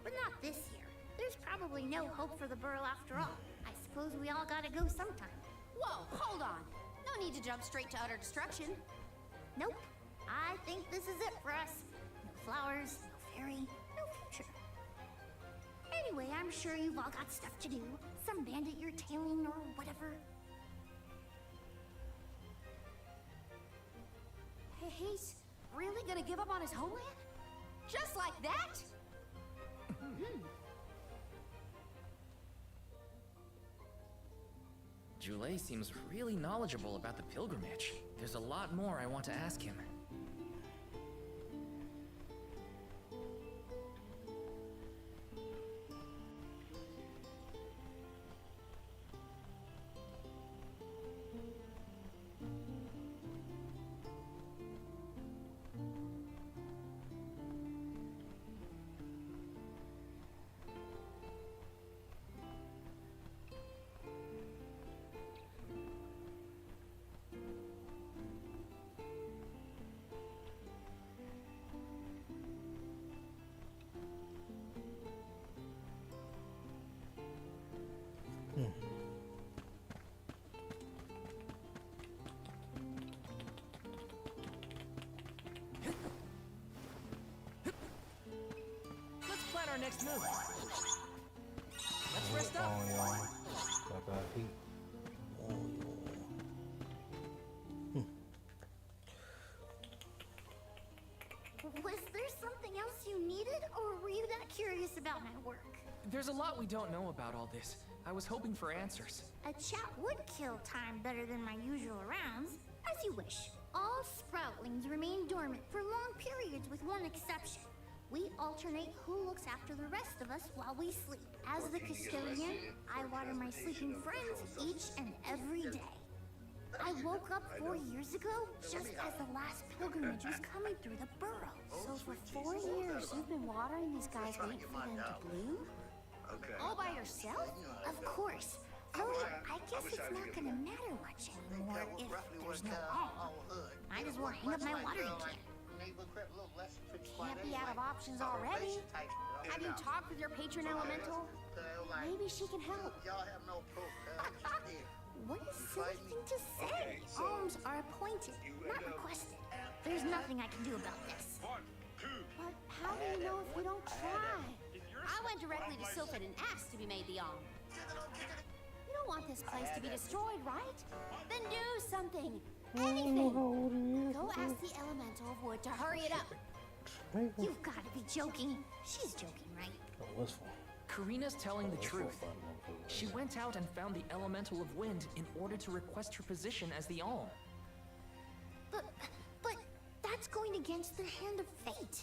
But not this year. There's probably no hope for the burrow after all. I suppose we all gotta go sometime. Whoa, hold on. No need to jump straight to utter destruction. Nope. I think this is it for us. No flowers, no fairy, no future. Anyway, I'm sure you've all got stuff to do. Some bandit you're tailing or whatever. He's really gonna give up on his homeland? Just like that? Jule seems really knowledgeable about the pilgrimage. There's a lot more I want to ask him. Let's plan our next move. Let's rest up. Oh, yeah. Like I hate. Oh, Was there something else you needed, or were you that curious about my work? There's a lot we don't know about all this. I was hoping for answers. A chat would kill time better than my usual rounds. As you wish. All sproutlings remain dormant for long periods with one exception. We alternate who looks after the rest of us while we sleep. As the custodian, I water my sleeping friends each and every day. I woke up 4 years ago, just as the last pilgrimage was coming through the burrow. So for 4 years, you've been watering these guys waiting for them to bloom? All by yourself? Of course. Though I guess it's not gonna matter much anymore if there's no alm. Might as well hang up my watering can. Can't be out of options already. Have you talked with your patron elemental? Maybe she can help. What a silly thing to say. Alms are appointed, not requested. There's nothing I can do about this. But how do you know if you don't try? I went directly to Sylphid and asked to be made the alm. You don't want this place to be destroyed, right? Then do something. Anything. Go ask the elemental of wood to hurry it up. You've got to be joking. She's joking, right? Oh, what's fun? Karina's telling the truth. She went out and found the elemental of wind in order to request her position as the alm. But that's going against the hand of fate.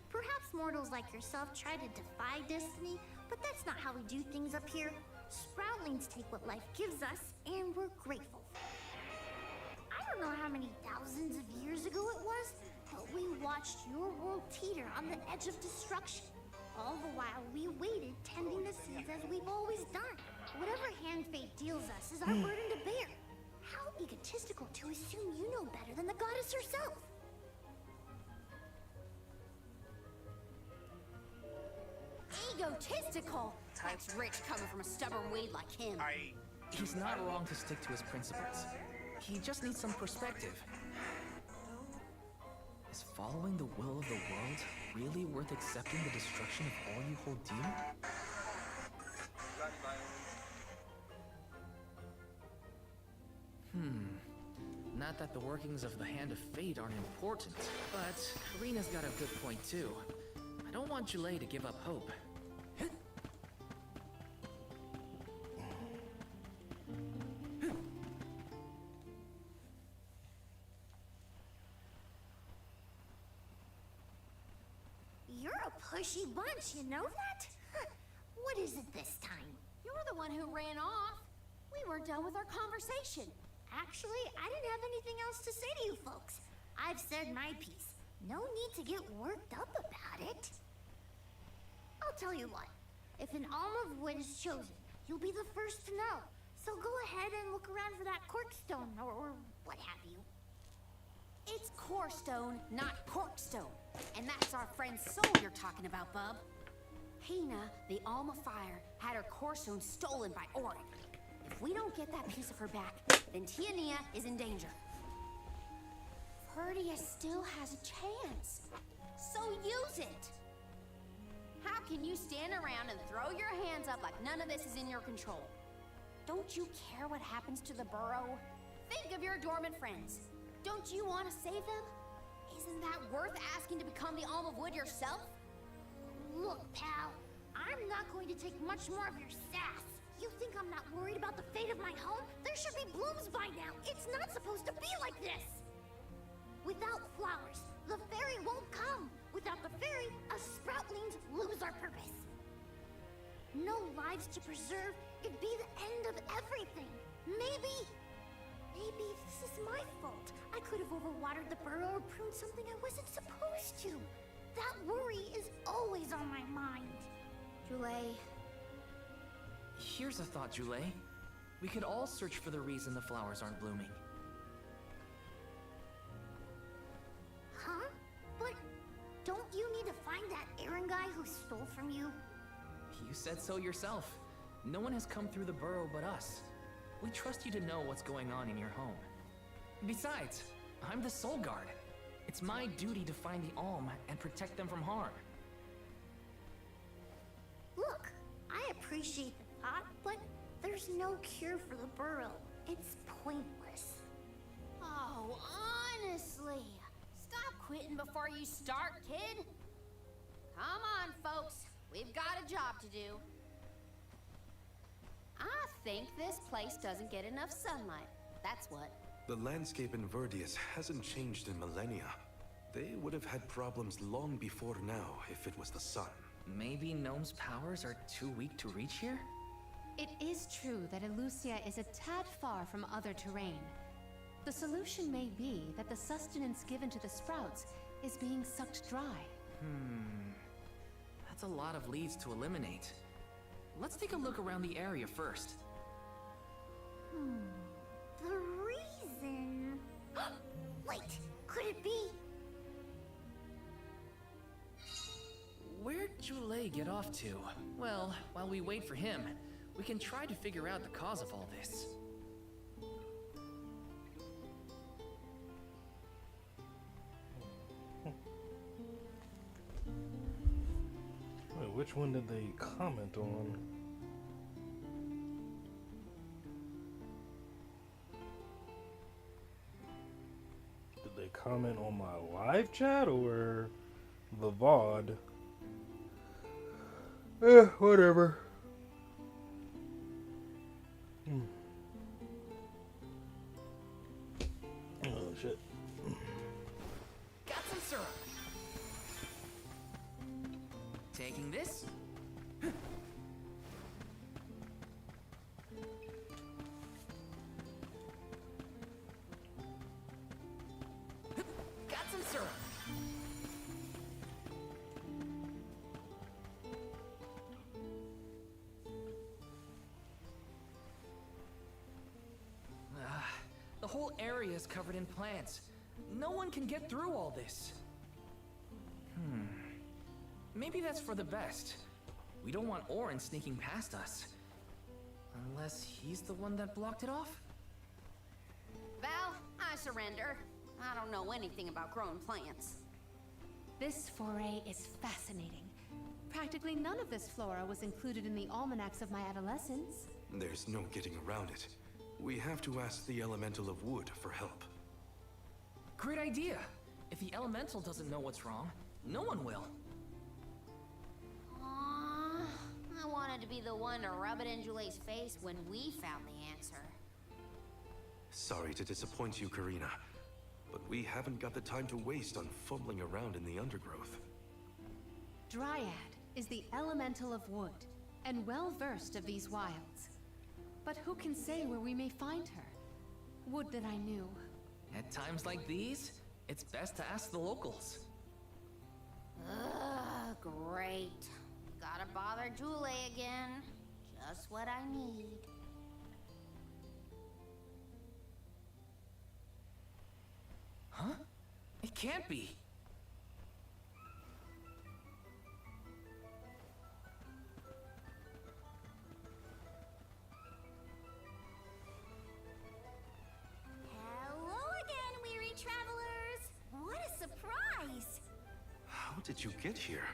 Perhaps mortals like yourself try to defy destiny, but that's not how we do things up here. Sproutlings take what life gives us, and we're grateful. I don't know how many thousands of years ago it was, but we watched your world teeter on the edge of destruction. All the while we waited, tending the seeds as we've always done. Whatever hand fate deals us is our burden to bear. How egotistical to assume you know better than the goddess herself. Egotistical? That's rich coming from a stubborn weed like him. He's not wrong to stick to his principles. He just needs some perspective. Is following the will of the world really worth accepting the destruction of all you hold dear? Not that the workings of the Hand of Fate aren't important, but Karina's got a good point too. I don't want Julay to give up hope. You're a pushy bunch, you know that? What is it this time? You're the one who ran off. We weren't done with our conversation. Actually, I didn't have anything else to say to you folks. I've said my piece. No need to get worked up about it. I'll tell you what. If an alm of wood is chosen, you'll be the first to know. So go ahead and look around for that corkstone or what have you. It's corestone, not corkstone. And that's our friend Soul you're talking about, bub. Hina, the Alm of Fire, had her corestone stolen by Orin. If we don't get that piece of her back, then Tiania is in danger. Perdia still has a chance. So use it! How can you stand around and throw your hands up like none of this is in your control? Don't you care what happens to the burrow? Think of your dormant friends. Don't you want to save them? Isn't that worth asking to become the Alm of Wood yourself? Look, pal, I'm not going to take much more of your sass. You think I'm not worried about the fate of my home? There should be blooms by now. It's not supposed to be like this. Without flowers, the fairy won't come. Without the fairy, us sproutlings lose our purpose. No lives to preserve, it'd be the end of everything. Maybe this is my fault. I could have overwatered the burrow or pruned something I wasn't supposed to. That worry is always on my mind. Julay. Here's a thought, Julay. We could all search for the reason the flowers aren't blooming. Huh? But don't you need to find that Aaron guy who stole from you? You said so yourself. No one has come through the burrow but us. We trust you to know what's going on in your home. Besides, I'm the Soul Guard. It's my duty to find the Alm and protect them from harm. Look, I appreciate the thought, but there's no cure for the burrow. It's pointless. Oh, honestly. Stop quitting before you start, kid. Come on, folks. We've got a job to do. I think this place doesn't get enough sunlight. That's what. The landscape in Verdius hasn't changed in millennia. They would have had problems long before now if it was the sun. Maybe Gnome's powers are too weak to reach here? It is true that Elusia is a tad far from other terrain. The solution may be that the sustenance given to the sprouts is being sucked dry. That's a lot of leads to eliminate. Let's take a look around the area first. The reason... Wait, could it be... Where'd Julay get off to? Well, while we wait for him, we can try to figure out the cause of all this. Wait, which one did they comment on? Did they comment on my live chat or the VOD? Whatever. Oh, shit. Got some syrup. Taking this. is covered in plants. No one can get through all this. Maybe that's for the best. We don't want Orin sneaking past us. Unless he's the one that blocked it off? Val, I surrender. I don't know anything about growing plants. This foray is fascinating. Practically none of this flora was included in the almanacs of my adolescence. There's no getting around it. We have to ask the Elemental of Wood for help. Great idea. If the elemental doesn't know what's wrong, no one will. Aww, I wanted to be the one to rub it in Jule's face when we found the answer. Sorry to disappoint you, Karina, but we haven't got the time to waste on fumbling around in the undergrowth. Dryad is the elemental of wood, and well-versed of these wilds. But who can say where we may find her? Would that I knew. At times like these, it's best to ask the locals. Ugh, great. Gotta bother Jule again. Just what I need. Huh? It can't be. Hello again, weary travelers. What a surprise. How did you get here?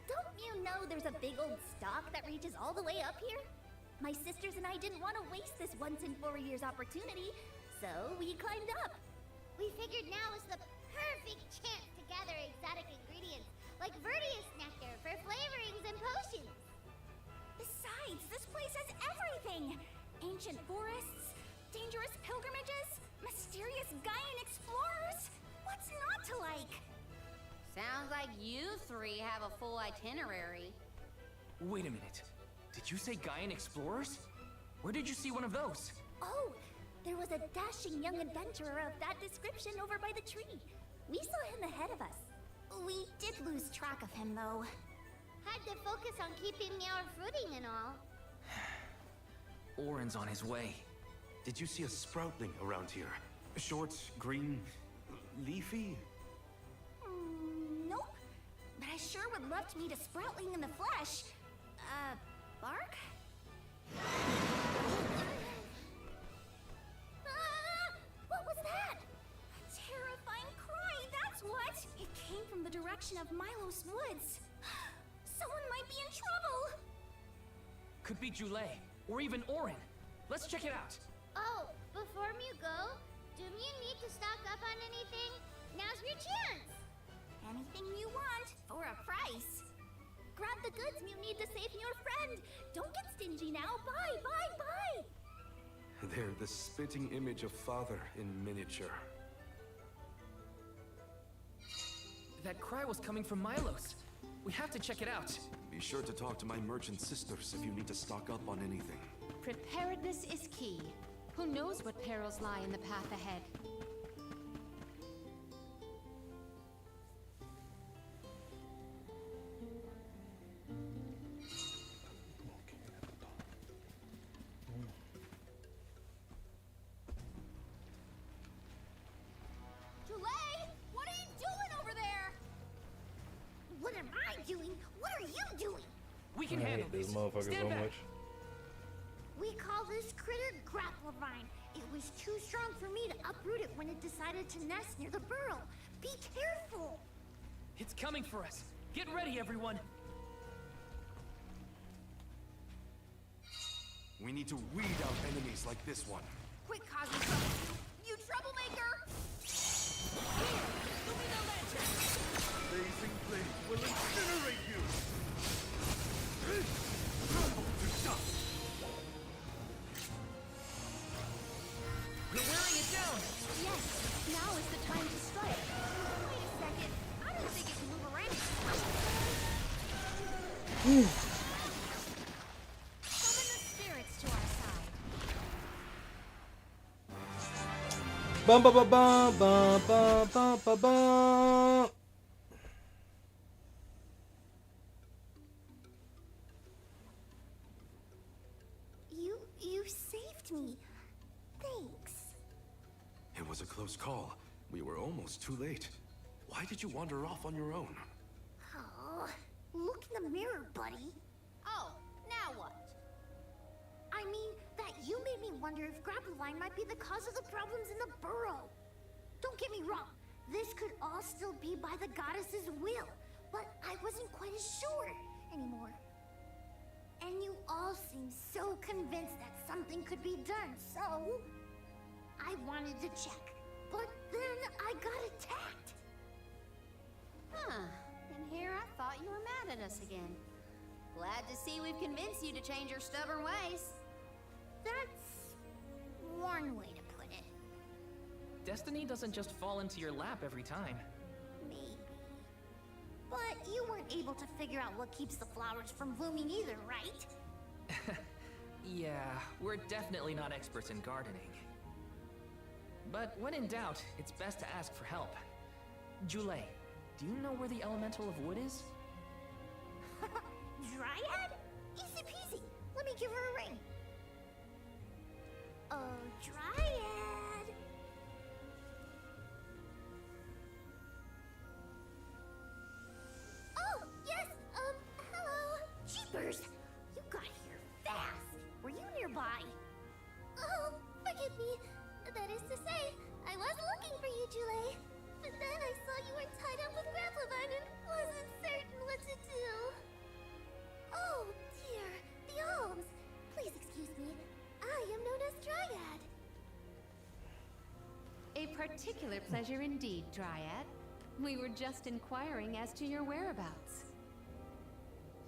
Don't you know there's a big old stalk that reaches all the way up here? My sisters and I didn't want to waste this once in 4 years opportunity, so we climbed up. We figured now is the perfect chance to gather exotic ingredients like Verdius nectar for flavorings and potions. Besides, this place has everything! Ancient forests, dangerous pilgrimages, mysterious Gaian explorers. What's not to like? Sounds like you three have a full itinerary. Wait a minute. Did you say Gaian explorers? Where did you see one of those? Oh, there was a dashing young adventurer of that description over by the tree. We saw him ahead of us. We did lose track of him, though. Had to focus on keeping our footing and all. Orin's on his way. Did you see a sproutling around here? Short, green, leafy? Nope. But I sure would love to meet a sproutling in the flesh. Bark? What was that? A terrifying cry, that's what! It came from the direction of Milos Woods. Someone might be in trouble! Could be Jule, or even Orin. Let's check it out. Oh, before you go, do you need to stock up on anything? Now's your chance! Anything you want, for a price. Grab the goods you need to save your friend. Don't get stingy now. Buy, buy, buy! They're the spitting image of Father in miniature. That cry was coming from Milos. We have to check it out. Be sure to talk to my merchant sisters if you need to stock up on anything. Preparedness is key. Who knows what perils lie in the path ahead? Jule, what are you doing over there? What am I doing? What are you doing? We can I handle hate this this. motherfucker Stand so back. much. We call this critter Grapplevine. It was too strong for me to uproot it when it decided to nest near the burrow. Be careful! It's coming for us. Get ready, everyone. We need to weed out enemies like this one. Quit causing trouble, you troublemaker! Here, Lumina Lantern! Blazing flame will incinerate you! We're wearing it down. Yes, now is the time to strike. Wait a second, I don't think it can move around. Summon the spirits to our side. Bum bum bum bum bum bum bum bum bum. You saved me. Thanks. was a close call. We were almost too late. Why did you wander off on your own? Oh, look in the mirror, buddy. Oh, now what? I mean, that you made me wonder if Grappleline might be the cause of the problems in the burrow. Don't get me wrong, this could all still be by the goddess's will, but I wasn't quite as sure anymore. And you all seem so convinced that something could be done, so I wanted to check. But then I got attacked. Huh. And here I thought you were mad at us again. Glad to see we've convinced you to change your stubborn ways. That's one way to put it. Destiny doesn't just fall into your lap every time. Maybe. But you weren't able to figure out what keeps the flowers from blooming either, right? Yeah, we're definitely not experts in gardening. But when in doubt, it's best to ask for help. Jule, do you know where the elemental of wood is? Dryad? Easy peasy. Let me give her a ring. Oh, Dryad. Oh, yes, hello. Jeepers, you got here fast. Were you nearby? Oh, forgive me. That is to say, I was looking for you, Jule. But then I saw you were tied up with Grappleline and wasn't certain what to do. Oh, dear. The alms. Please excuse me. I am known as Dryad. A particular pleasure indeed, Dryad. We were just inquiring as to your whereabouts.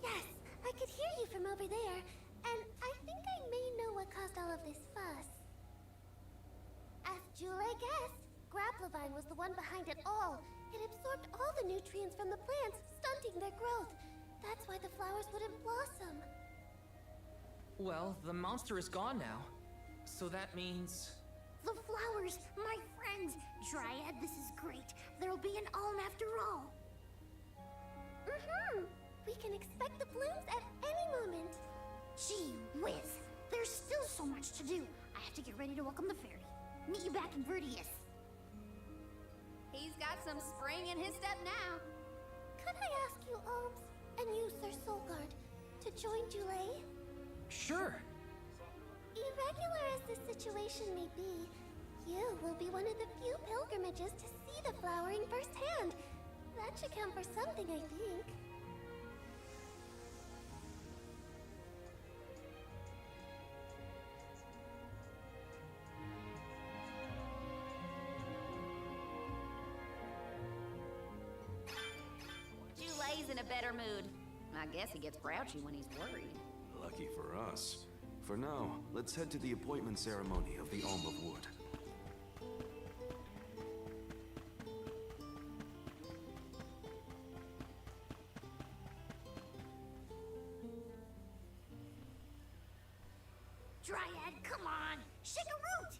Yes, I could hear you from over there, and I think I may know what caused all of this fuss. As Jule guessed, Grappleline was the one behind it all. It absorbed all the nutrients from the plants, stunting their growth. That's why the flowers wouldn't blossom. Well, the monster is gone now. So that means... The flowers, my friends. Dryad, this is great. There'll be an alm after all. We can expect the blooms at any moment. Gee whiz. There's still so much to do. I have to get ready to welcome the fairy. Meet you back in Vertius. He's got some spring in his step now. Could I ask you, Alms, and you, Sir Soulguard, to join Jule? Sure. Irregular as this situation may be, you will be one of the few pilgrimages to see the flowering firsthand. That should count for something, I think. Jule's in a better mood. I guess he gets grouchy when he's worried. Lucky for us. For now, let's head to the appointment ceremony of the Alm of Wood. Dryad, come on! Shake a root!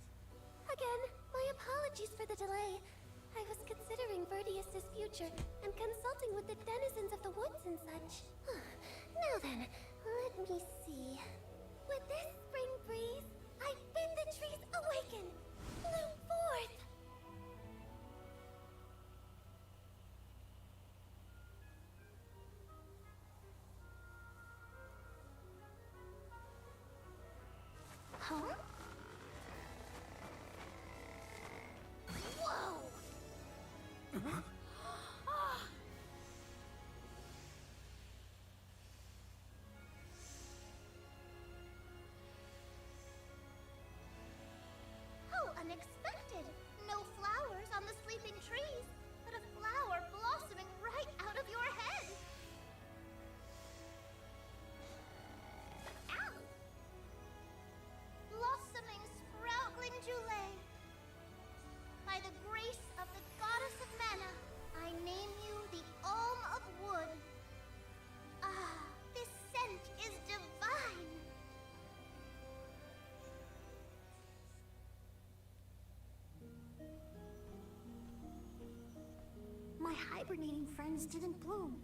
Again, my apologies for the delay. I was considering Vertius' future and consulting with the denizens of the woods and such. Now then, let me see. With this spring breeze, I bid the trees awaken, bloom forth. Huh? Whoa! How unexpected! No flowers on the sleeping trees, but a flower blossoming right out of your head! Ow! Blossoming, sproutling Jule. By the grace of the goddess of mana, I name you the Alm of Wood. Ah, this scent is divine! My hibernating friends didn't bloom.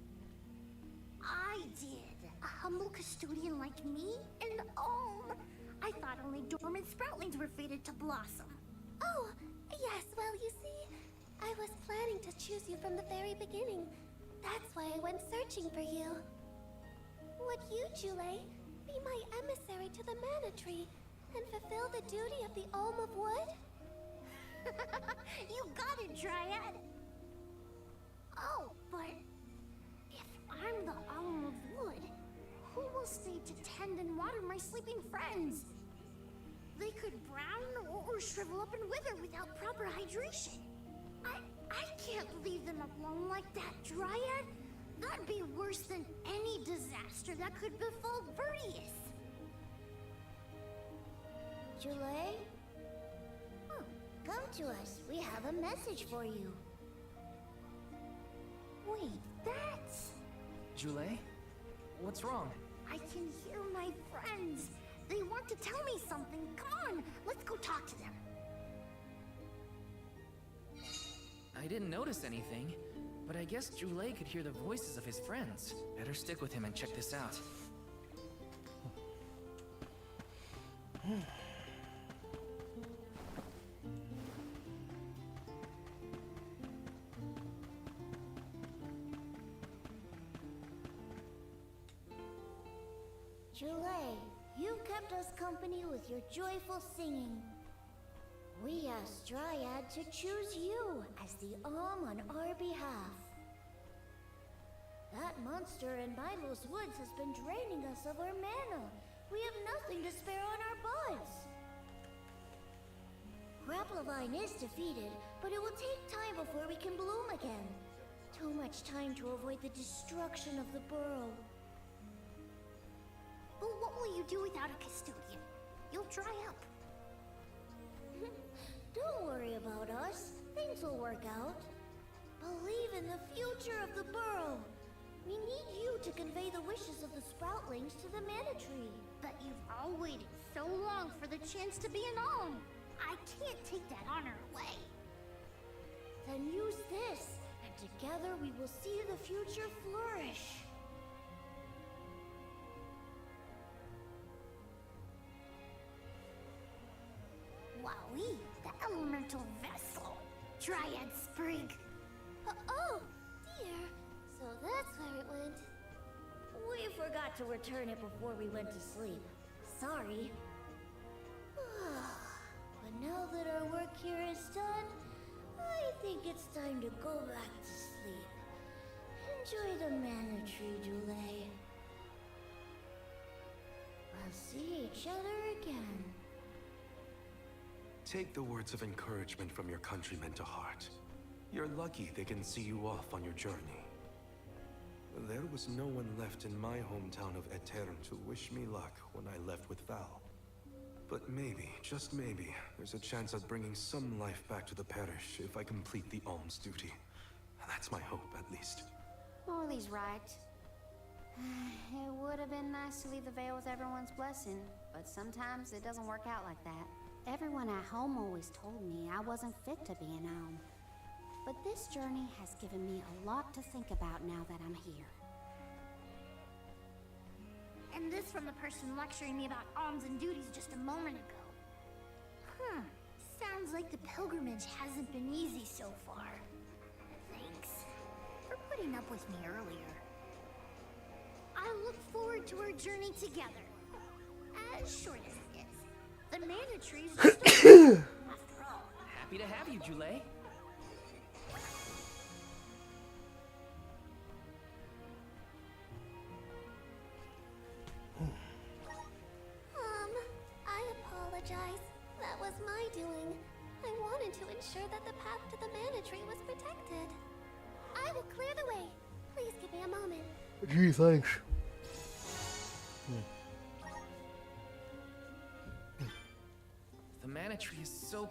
I did. A humble custodian like me? An alm? I thought only dormant sproutlings were fated to blossom. Oh, Yes, well, you see, I was planning to choose you from the very beginning. That's why I went searching for you. Would you, Jule, be my emissary to the Mana Tree and fulfill the duty of the Alm of Wood? You got it, Dryad! Oh, but if I'm the Alm of Wood, who will stay to tend and water my sleeping friends? They could brown or shrivel up and wither without proper hydration. I can't leave them alone like that, Dryad. That'd be worse than any disaster that could befall Vertius. Jule? Oh, come to us. We have a message for you. Wait, that's... Jule? What's wrong? I can hear my friends. They want to tell me something. Come on, let's go talk to them. I didn't notice anything, but I guess Jule could hear the voices of his friends. Better stick with him and check this out. Jule, you kept us company with your joyful singing. We asked Dryad to choose you as the Alm on our behalf. That monster in Milo's woods has been draining us of our mana. We have nothing to spare on our buds. Grapplevine is defeated, but it will take time before we can bloom again. Too much time to avoid the destruction of the burrow. But what will you do without a custodian? You'll dry up. Don't worry about us. Things will work out. Believe in the future of the burrow. We need you to convey the wishes of the Sproutlings to the Mana Tree. But you've all waited so long for the chance to be an Alm. I can't take that honor away. Then use this, and together we will see the future flourish. Wowee, the elemental vessel. Dryad Sprig. Oh, dear. So that's where it went. We forgot to return it before we went to sleep. Sorry. But now that our work here is done, I think it's time to go back to sleep. Enjoy the Mana Tree, Jule. We'll see each other again. Take the words of encouragement from your countrymen to heart. You're lucky they can see you off on your journey. There was no one left in my hometown of Aetern to wish me luck when I left with Val. But maybe, just maybe, there's a chance at bringing some life back to the parish if I complete the alms duty. That's my hope, at least. Morley's right. It would have been nice to leave the veil with everyone's blessing, but sometimes it doesn't work out like that. Everyone at home always told me I wasn't fit to be an Alm. But this journey has given me a lot to think about now that I'm here. And this from the person lecturing me about alms and duties just a moment ago. Sounds like the pilgrimage hasn't been easy so far. Thanks for putting up with me earlier. I look forward to our journey together. As short as it is. The Mana Tree is just a after all. Happy to have you, Jule. I apologize. That was my doing. I wanted to ensure that the path to the Mana Tree was protected. I will clear the way. Please give me a moment. Gee, thanks. The Mana Tree is so...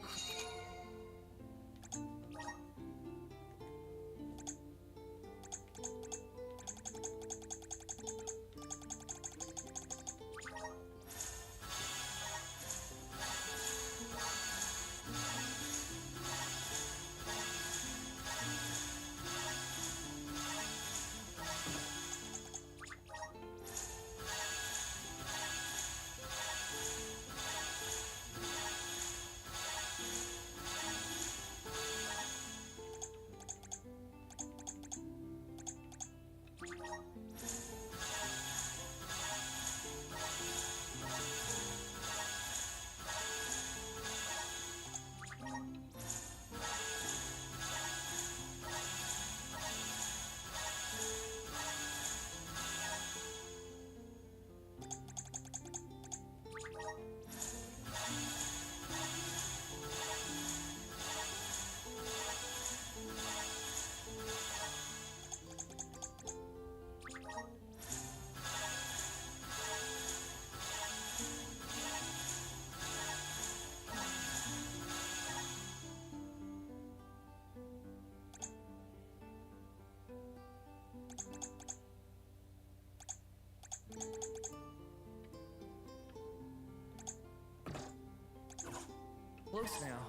close now,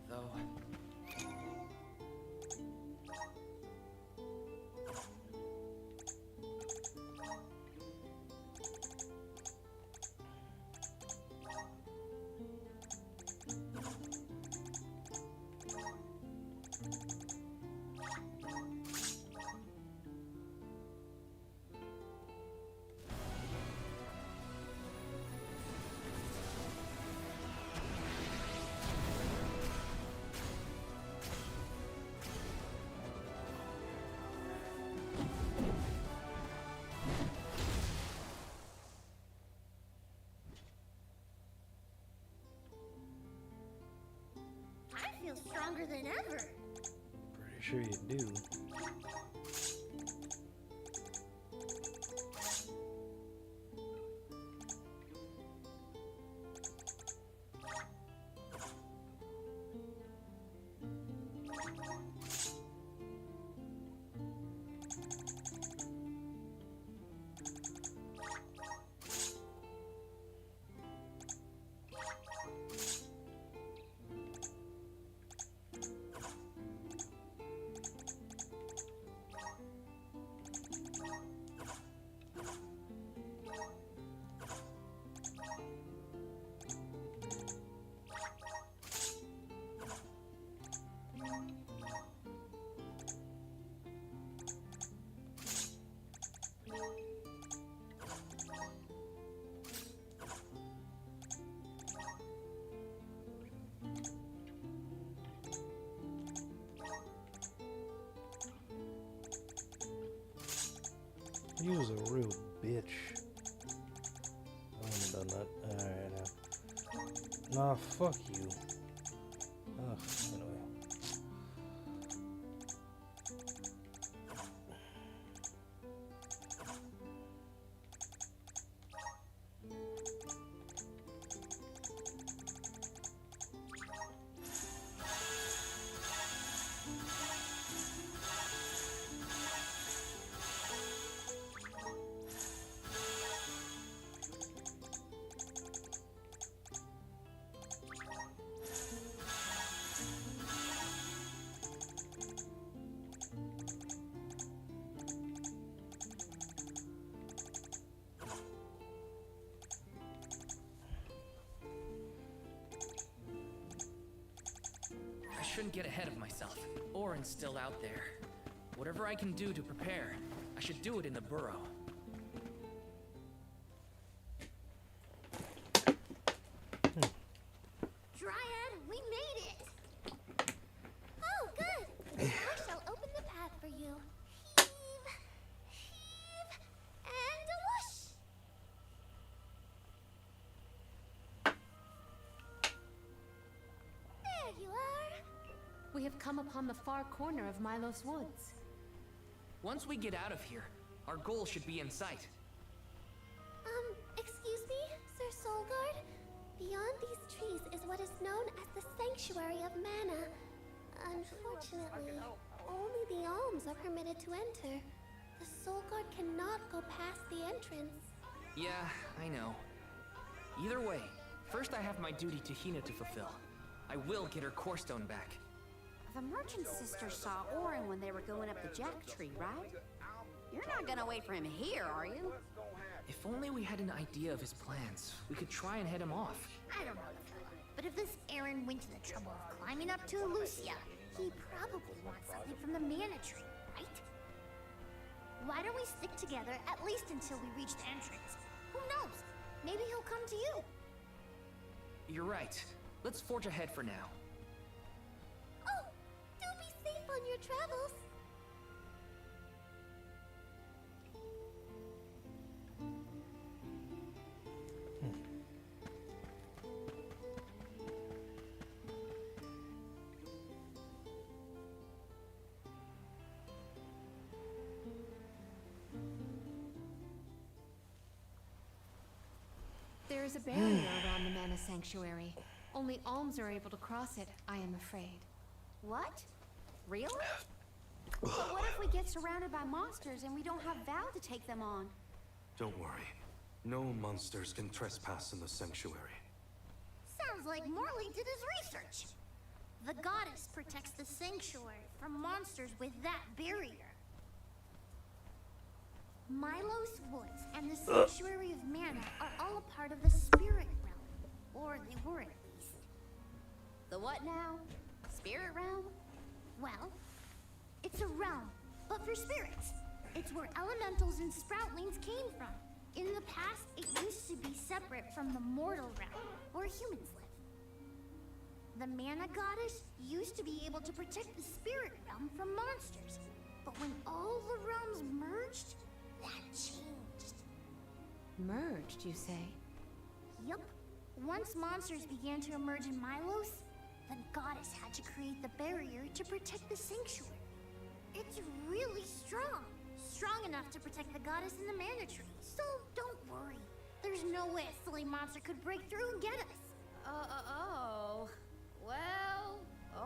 though. I feel stronger than ever. Pretty sure you do. You was a real bitch. I wouldn't have done that. Alright, now. Nah, fuck you. Ugh, anyway. I shouldn't get ahead of myself. Orin's still out there. Whatever I can do to prepare, I should do it in the burrow. Dryad, we made it! Oh, good! I shall open the path for you. Heave, heave, and a whoosh! There you are! We have come upon the far corner of Milos Woods. Once we get out of here, our goal should be in sight. Excuse me, Sir Soulguard? Beyond these trees is what is known as the Sanctuary of Mana. Unfortunately, only the alms are permitted to enter. The Soulguard cannot go past the entrance. Yeah, I know. Either way, first I have my duty to Hina to fulfill. I will get her core stone back. The merchant sisters saw Orin when they were going up the jack tree, right? You're not gonna wait for him here, are you? If only we had an idea of his plans, we could try and head him off. I don't know the fella, but if this Aaron went to the trouble of climbing up to Lucia, he probably wants something from the mana tree, right? Why don't we stick together at least until we reach the entrance? Who knows? Maybe he'll come to you. You're right. Let's forge ahead for now. Oh, do be safe on your travels. There is a barrier around the Mana Sanctuary. Only alms are able to cross it, I am afraid. What? Really? But what if we get surrounded by monsters and we don't have Val to take them on? Don't worry. No monsters can trespass in the sanctuary. Sounds like Morley did his research. The goddess protects the sanctuary from monsters with that barrier. Milo's Woods and the Sanctuary of Mana are all a part of the spirit realm. Or they were at least. The what now? Spirit realm? Well, it's a realm, but for spirits. It's where elementals and sproutlings came from. In the past, it used to be separate from the mortal realm, where humans live. The Mana Goddess used to be able to protect the spirit realm from monsters. But when all the realms merged, that changed. Merged, you say? Yup. Once monsters began to emerge in Milos, the goddess had to create the barrier to protect the sanctuary. It's really strong. Strong enough to protect the goddess and the mana tree. So don't worry. There's no way a silly monster could break through and get us. Oh. Well,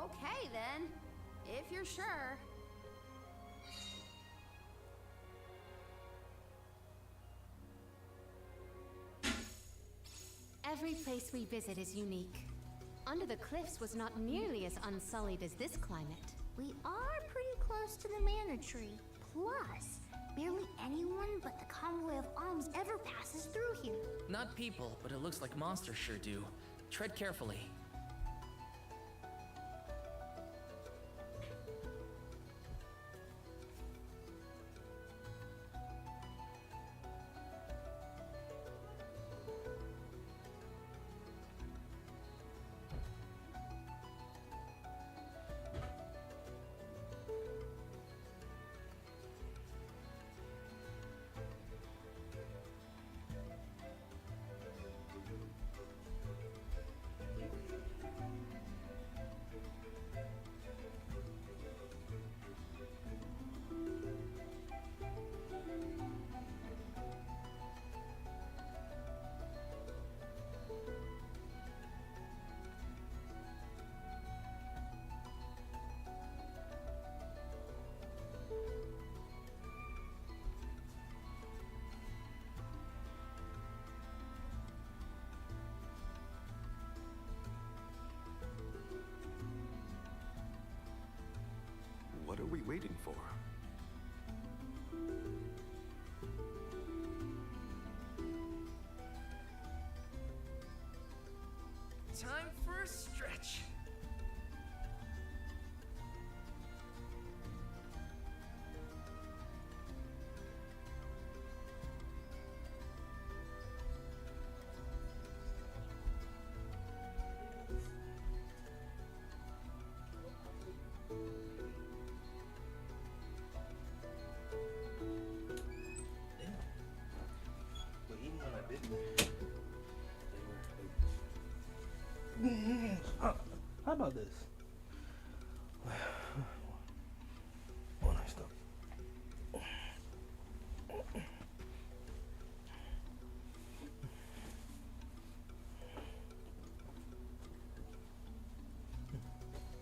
okay then. If you're sure. Every place we visit is unique. Under the Cliffs was not nearly as unsullied as this climate. We are pretty close to the mana tree. Plus, barely anyone but the convoy of alms ever passes through here. Not people, but it looks like monsters sure do. Tread carefully. What are we waiting for? Time for a stretch. But even when I didn't, they were. How about this? When I stop.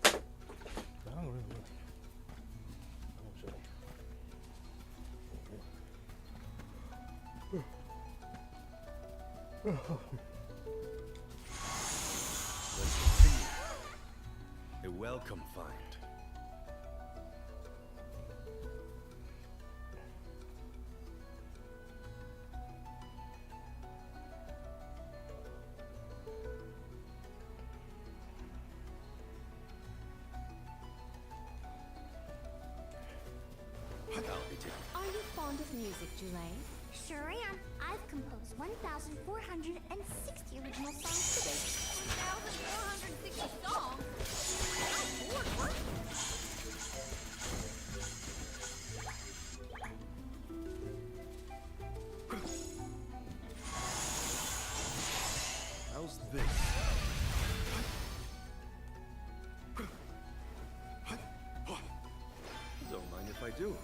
I don't really know. I won't show you. Let's continue. A welcome find. I'll be taking. Are you fond of music, Julay? Sure am. I've composed 1,460 original songs to date. 1,460 songs? How bored were you? How's this? Don't mind if I do.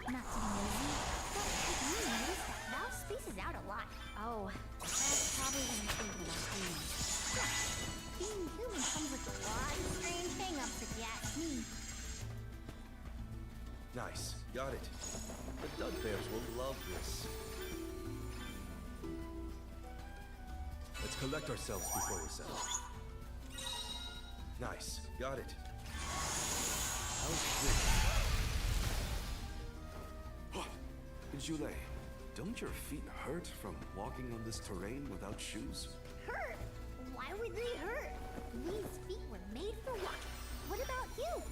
Not to be nosy, but have you noticed that Val spaces out a lot? Oh, that's probably when I'm thinking about humans. Being human comes with a lot of strange hang-ups if you ask me. Nice. Got it. The Dug Bears will love this. Let's Let's collect ourselves before we settle. Nice. Got it. How's this? Julie, don't your feet hurt from walking on this terrain without shoes? Hurt? Why would they hurt? These feet were made for walking. What about you?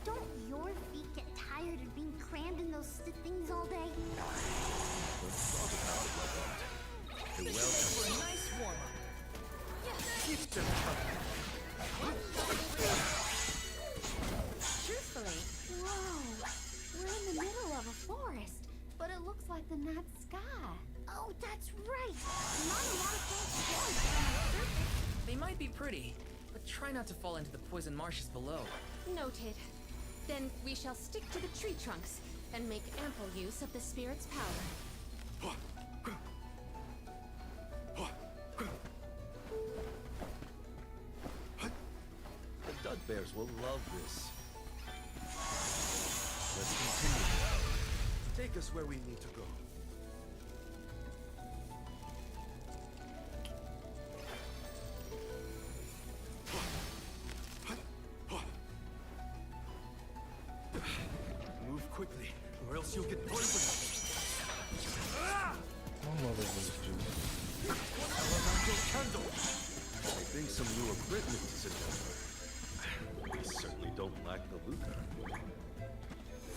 Don't your feet get tired of being crammed in those stiff things all day? Let's talk about it like that. You're welcome. For a nice warm-up. Keep them coming. Truthfully, whoa, we're in the middle of a forest, but it looks like the night sky. Oh, that's right. Not a lot of things growing on the surface. They might be pretty, but try not to fall into the poison marshes below. Noted. Then we shall stick to the tree trunks and make ample use of the spirit's power. The Dud Bears will love this. Let's continue. Take us where we need to go. Move quickly, or else you'll get poisoned. My mother was juice. Elemental candle! I think some new equipment is in there. We certainly don't lack the loot.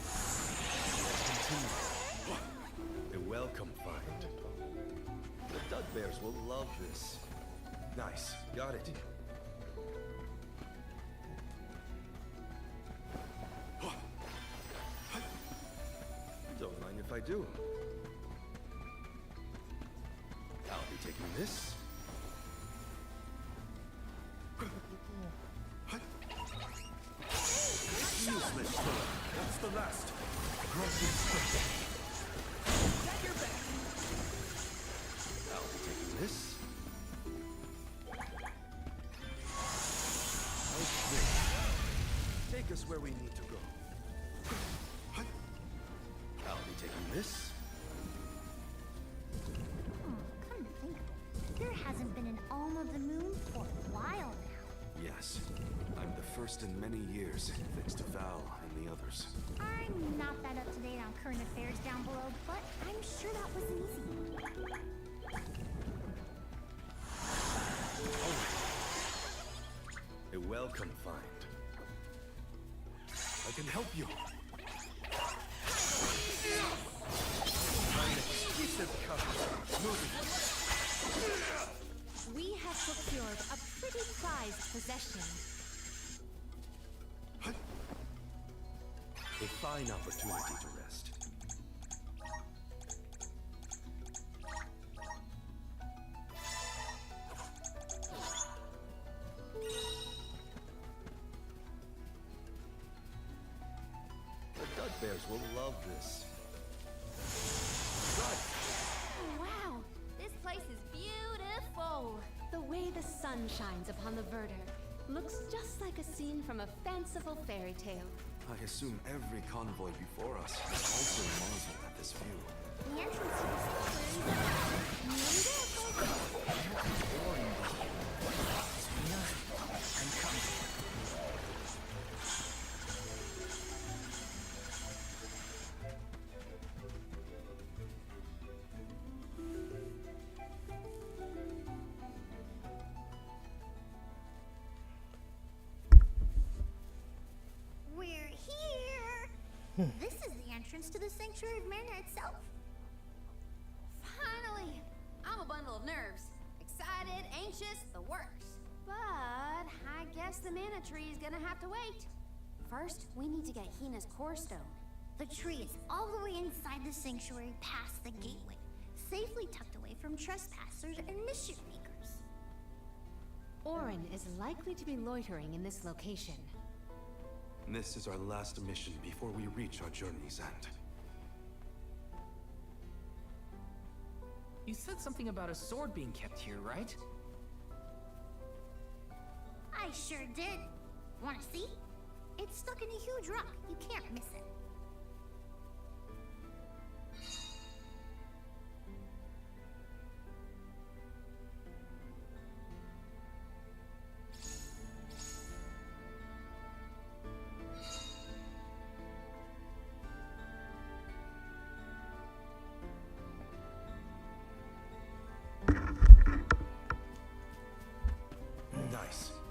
Let's continue. A welcome find. The Dud Bears will love this. Nice, got it. Don't mind if I do. I'll be taking this. Useless killer. That's the last. Crossing straight. Got your back. I'll be taking this. Okay. Take us where we need to go. I'll be taking this. Come to think of it, there hasn't been an Alm of the Moon for a while now. Yes. I'm the first in many years, thanks to Val and the others. I'm not that up to date on current affairs down below, but I'm sure that wasn't easy. A welcome find. I can help you. Keep them coming. Moving. We have procured a pretty prized possession. A fine opportunity to rest. The Dud Bears will love this. Right. Wow, this place is beautiful. The way the sun shines upon the verdure looks just like a scene from a fanciful fairy tale. I assume every convoy before us has also marveled at this view. The entrance to the I'm coming. We're here! This is the entrance to the Sanctuary of Mana itself. Finally! I'm a bundle of nerves. Excited, anxious, the works. But I guess the mana tree is gonna have to wait. First, we need to get Hina's core stone. The tree is all the way inside the sanctuary past the gateway, safely tucked away from trespassers and mischief makers. Orin is likely to be loitering in this location. This is our last mission before we reach our journey's end. You said something about a sword being kept here, right? I sure did. Wanna see? It's stuck in a huge rock. You can't miss it.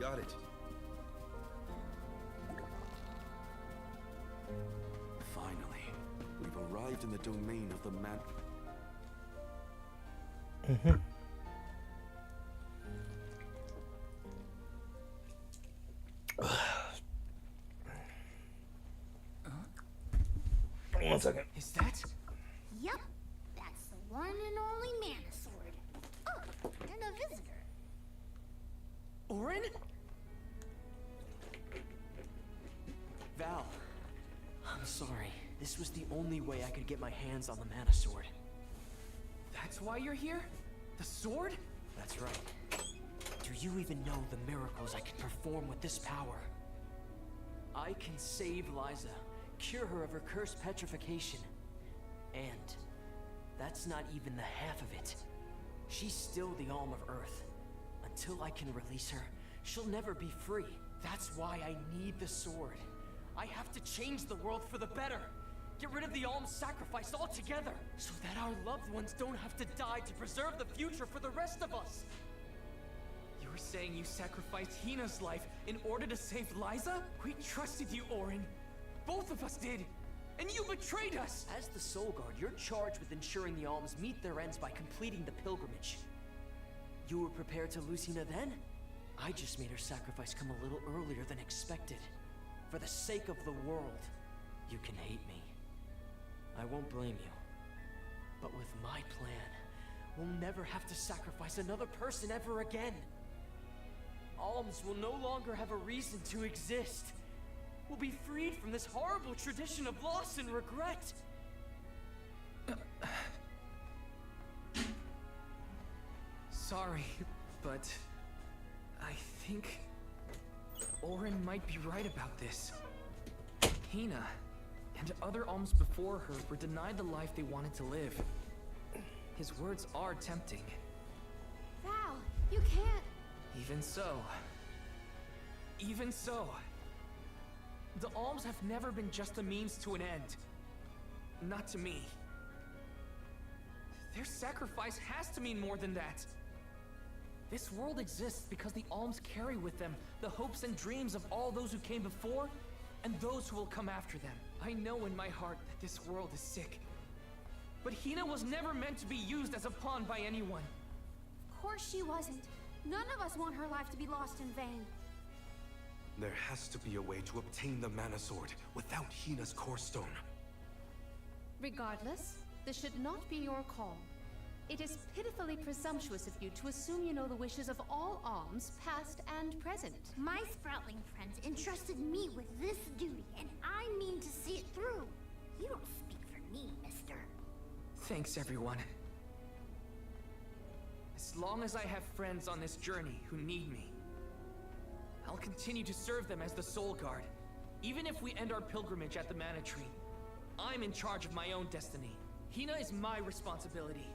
got it. Finally, we've arrived in the domain of the man. One second. Is that? Yup, that's the one and only mana sword. Oh, and a visitor. Orin? Val, I'm sorry. This was the only way I could get my hands on the mana sword. That's why you're here? The sword? That's right. Do you even know the miracles I can perform with this power? I can save Liza, cure her of her cursed petrification. And that's not even the half of it. She's still the Alm of Earth. Until I can release her, she'll never be free. That's why I need the sword. I have to change the world for the better. Get rid of the Alm's sacrifice altogether, so that our loved ones don't have to die to preserve the future for the rest of us. You're saying you sacrificed Hina's life in order to save Liza? We trusted you, Orin. Both of us did. And you betrayed us! As the Soul Guard, you're charged with ensuring the Alms meet their ends by completing the pilgrimage. You were prepared to lose Hina then? I just made her sacrifice come a little earlier than expected. For the sake of the world, you can hate me. I won't blame you. But with my plan, we'll never have to sacrifice another person ever again. Alms will no longer have a reason to exist. We'll be freed from this horrible tradition of loss and regret. Sorry, but I think Orin might be right about this. Hina and other alms before her were denied the life they wanted to live. His words are tempting. Val, you can't. Even so. Even so. The alms have never been just a means to an end. Not to me. Their sacrifice has to mean more than that. This world exists because the alms carry with them the hopes and dreams of all those who came before and those who will come after them. I know in my heart that this world is sick. But Hina was never meant to be used as a pawn by anyone. Of course she wasn't. None of us want her life to be lost in vain. There has to be a way to obtain the mana sword without Hina's core stone. Regardless, this should not be your call. It is pitifully presumptuous of you to assume you know the wishes of all alms, past and present. My Sproutling friends entrusted me with this duty, and I mean to see it through. You don't speak for me, mister. Thanks, everyone. As long as I have friends on this journey who need me, I'll continue to serve them as the Soul Guard. Even if we end our pilgrimage at the Mana Tree, I'm in charge of my own destiny. Hina is my responsibility.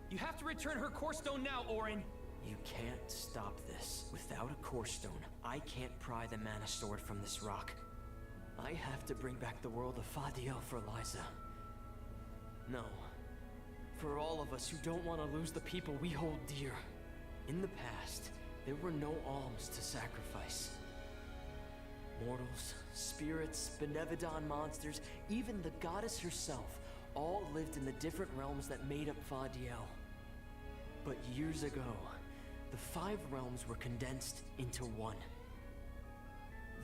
You have to return her core stone now, Orin! You can't stop this. Without a core stone, I can't pry the mana sword from this rock. I have to bring back the world of Fadiel for Liza. No. For all of us who don't want to lose the people we hold dear. In the past, there were no alms to sacrifice. Mortals, spirits, Benevodon monsters, even the goddess herself, all lived in the different realms that made up Fadiel. But years ago, the 5 realms were condensed into one.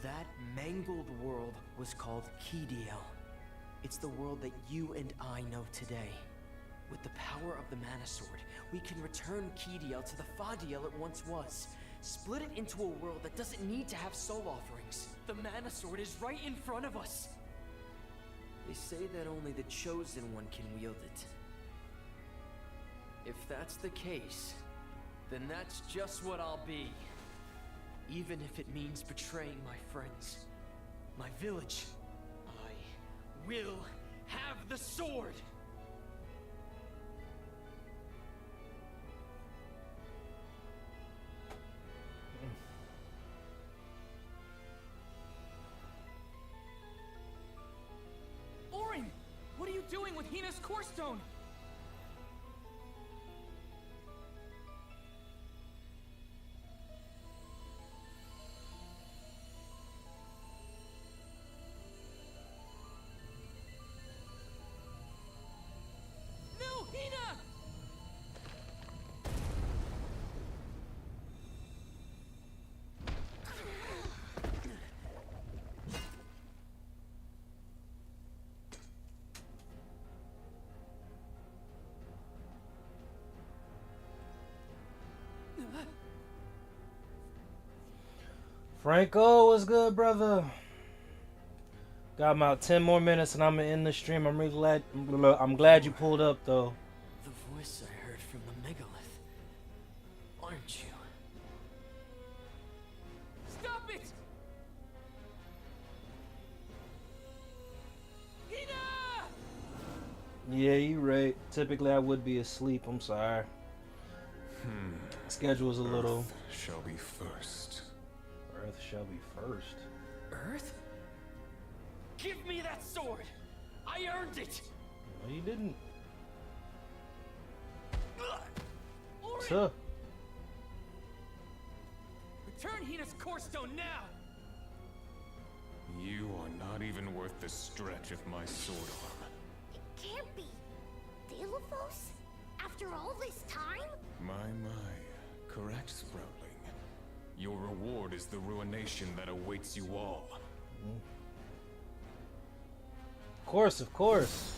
That mangled world was called Kidiel. It's the world that you and I know today. With the power of the Mana Sword, we can return Kidiel to the Fadiel it once was. Split it into a world that doesn't need to have soul offerings. The Mana Sword is right in front of us. They say that only the Chosen One can wield it. If that's the case, then that's just what I'll be. Even if it means betraying my friends, my village. I will have the sword! Orin! What are you doing with Hina's core stone? Franco, what's good, brother? Got about 10 more minutes and I'm gonna end the stream. I'm glad you pulled up though. The voice I heard from the megalith. Aren't you? Stop it! Hina! Yeah, you right. Typically I would be asleep. I'm sorry. Schedule's a little. Earth shall be first. Earth shall be first. Earth? Give me that sword! I earned it! No, you didn't. Orin! Tuh. Return Hina's core stone now! You are not even worth the stretch of my sword arm. It can't be. Delophos? After all this time? My. Correct, Sproutling. Your reward is the ruination that awaits you all. Of course, of course.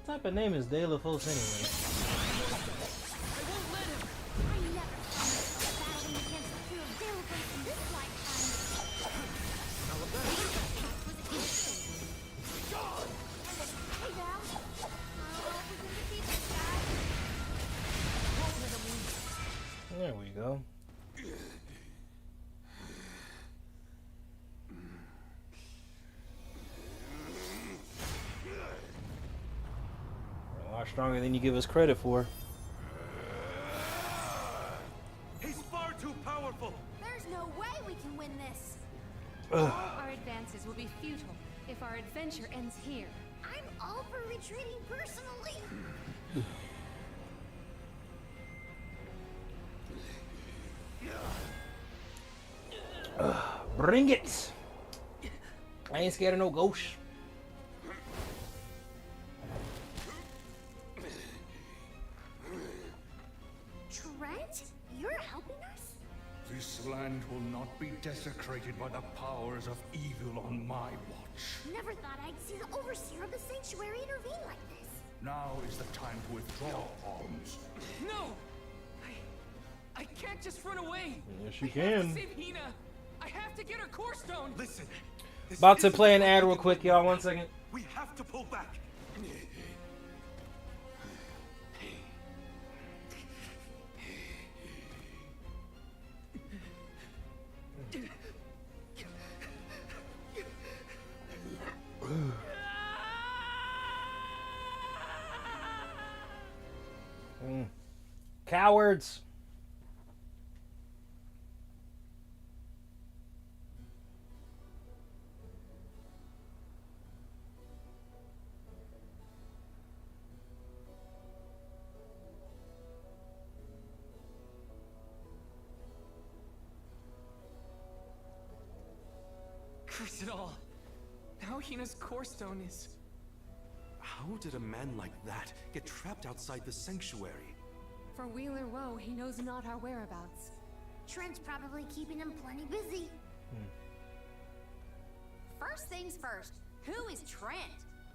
What type of name is Delophos anyway? I won't let him! I never thought of battling against the fear of Delophos in this lifetime. Hey, Val. We can defeat this guy. There we go. A lot stronger than you give us credit for. He's far too powerful! There's no way we can win this. Our advances will be futile if our adventure ends here. I'm all for retreating personally. Bring it! I ain't scared of no ghost. Trent? You're helping us? This land will not be desecrated by the powers of evil on my watch. Never thought I'd see the overseer of the sanctuary intervene like this. Now is the time to withdraw, arms. No! I can't just run away! Yes, you I have can. to save Hina! I have to get her core stone! Listen. this About to isn't play an what ad we real can quick, do. y'all. 1 second. We have to pull back. Cowards. Curse it all. Now Hina's core stone is... How did a man like that get trapped outside the sanctuary? For Wheeler Woe, he knows not our whereabouts. Trent's probably keeping him plenty busy. First things first, who is Trent?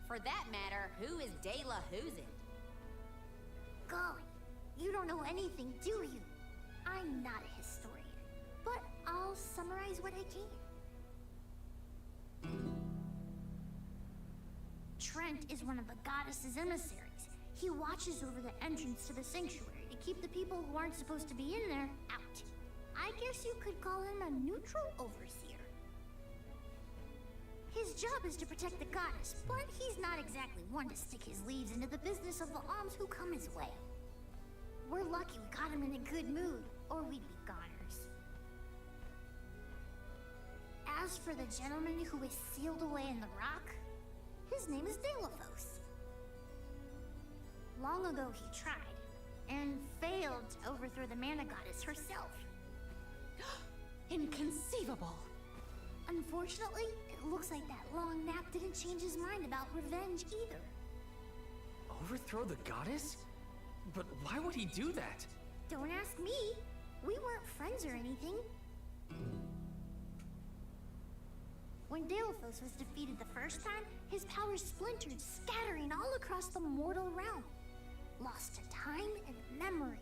For that matter, who is De La Who's-It? Golly, you don't know anything, do you? I'm not a historian, but I'll summarize what I can. Trent is one of the goddess's emissaries. He watches over the entrance to the sanctuary to keep the people who aren't supposed to be in there out. I guess you could call him a neutral overseer. His job is to protect the goddess, but he's not exactly one to stick his leaves into the business of the alms who come his way. We're lucky we got him in a good mood, or we'd be goners. As for the gentleman who is sealed away in the rock, his name is Delophos. Long ago he tried, and failed to overthrow the mana goddess herself. Inconceivable. Unfortunately, it looks like that long nap didn't change his mind about revenge either. Overthrow the goddess? But why would he do that? Don't ask me. We weren't friends or anything. When Delophos was defeated the first time, his powers splintered, scattering all across the mortal realm. Lost to time and memory.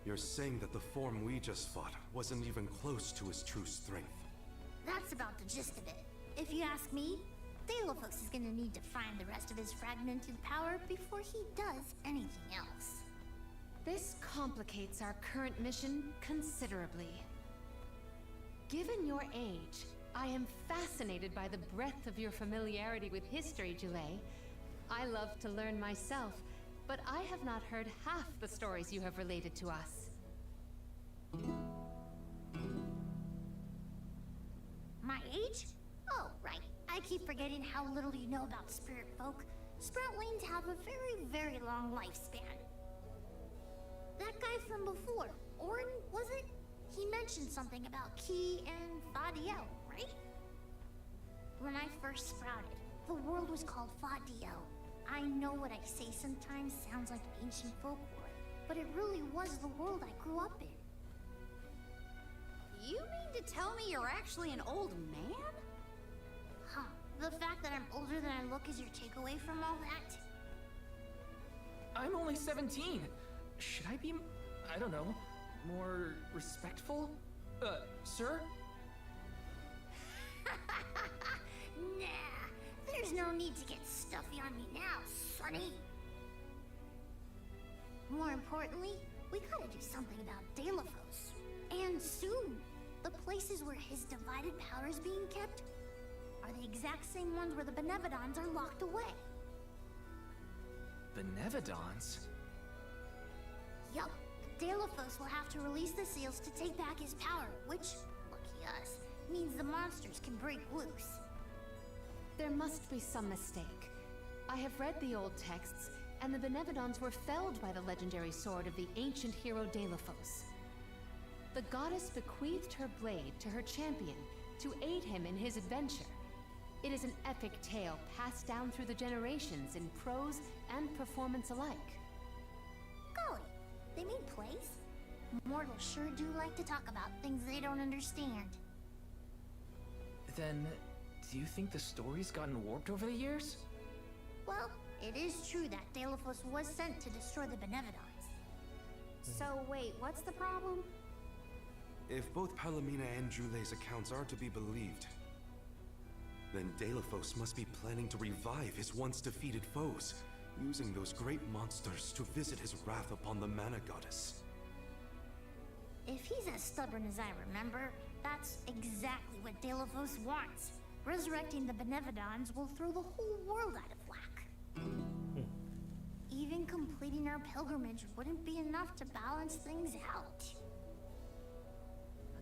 You're saying that the form we just fought wasn't even close to his true strength. That's about the gist of it. If you ask me, Delophos is gonna need to find the rest of his fragmented power before he does anything else. This complicates our current mission considerably. Given your age, I am fascinated by the breadth of your familiarity with history, Jule. I love to learn myself, but I have not heard half the stories you have related to us. My age? Oh, right. I keep forgetting how little you know about spirit folk. Sproutlings have a very, very long lifespan. That guy from before, Orin, was it? He mentioned something about Key and Fadiel, right? When I first sprouted, the world was called Fadiel. I know what I say sometimes sounds like ancient folklore, but it really was the world I grew up in. You mean to tell me you're actually an old man? Huh. The fact that I'm older than I look is your takeaway from all that? I'm only 17. Should I be, I don't know, more respectful? Sir? Nah, there's no need to get stuffy on me now, Sonny. More importantly, we gotta do something about Delophos. And soon. The places where his divided power is being kept are the exact same ones where the Benevodons are locked away. Benevodons? Yup. Delophos will have to release the seals to take back his power, which, lucky us, means the monsters can break loose. There must be some mistake. I have read the old texts, and the Benevodons were felled by the legendary sword of the ancient hero Delophos. The goddess bequeathed her blade to her champion to aid him in his adventure. It is an epic tale passed down through the generations in prose and performance alike. Golly, they made plays? Mortals sure do like to talk about things they don't understand. Then, do you think the story's gotten warped over the years? Well, it is true that Delophos was sent to destroy the Benevodons. So wait, what's the problem? If both Palomina and Jule's accounts are to be believed, then Delophos must be planning to revive his once defeated foes, using those great monsters to visit his wrath upon the Mana Goddess. If he's as stubborn as I remember, that's exactly what Delophos wants. Resurrecting the Benevodons will throw the whole world out of whack. Even completing our pilgrimage wouldn't be enough to balance things out.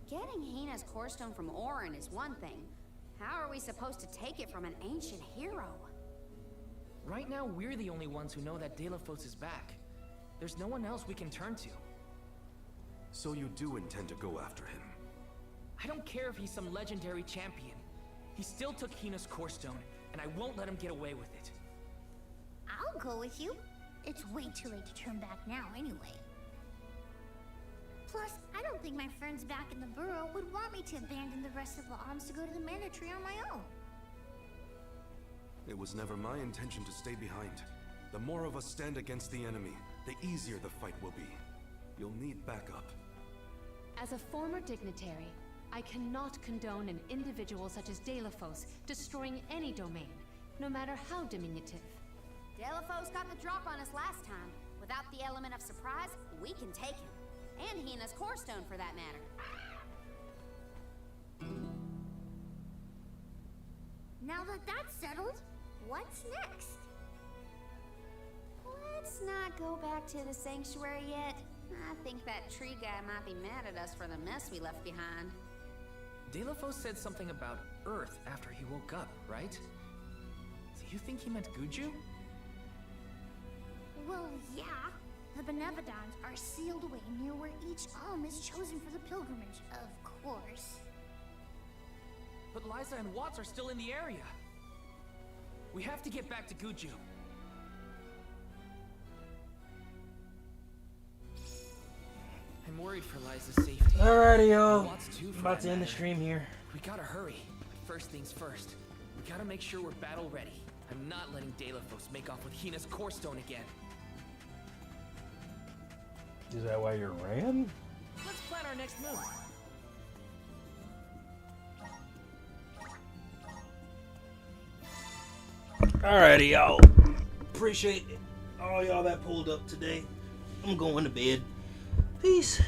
Getting Hina's core stone from Orin is one thing. How are we supposed to take it from an ancient hero? Right now, we're the only ones who know that Delophos is back. There's no one else we can turn to. So you do intend to go after him? I don't care if he's some legendary champion. He still took Hina's core stone, and I won't let him get away with it. I'll go with you. It's way too late to turn back now anyway. Plus, I don't think my friends back in the burrow would want me to abandon the rest of the alms to go to the Mana Tree on my own. It was never my intention to stay behind. The more of us stand against the enemy, the easier the fight will be. You'll need backup. As a former dignitary, I cannot condone an individual such as Delophos destroying any domain, no matter how diminutive. Delophos got the drop on us last time. Without the element of surprise, we can take him. And Hina's core stone, for that matter. Now that that's settled, what's next? Let's not go back to the sanctuary yet. I think that tree guy might be mad at us for the mess we left behind. Delophos said something about Earth after he woke up, right? Do you think he meant Guju? Well, yeah. The Benevodons are sealed away near where each alm is chosen for the pilgrimage, of course. But Liza and Watts are still in the area. We have to get back to Guju. I'm worried for Liza's safety. Alrighty, y'all. Watts too, for About that to end the matter. stream here. We gotta hurry. First things first. We gotta make sure we're battle ready. I'm not letting Delophos make off with Hina's core stone again. Is that why you ran? Let's plan our next move. Alrighty, y'all. Appreciate all y'all that pulled up today. I'm going to bed. Peace.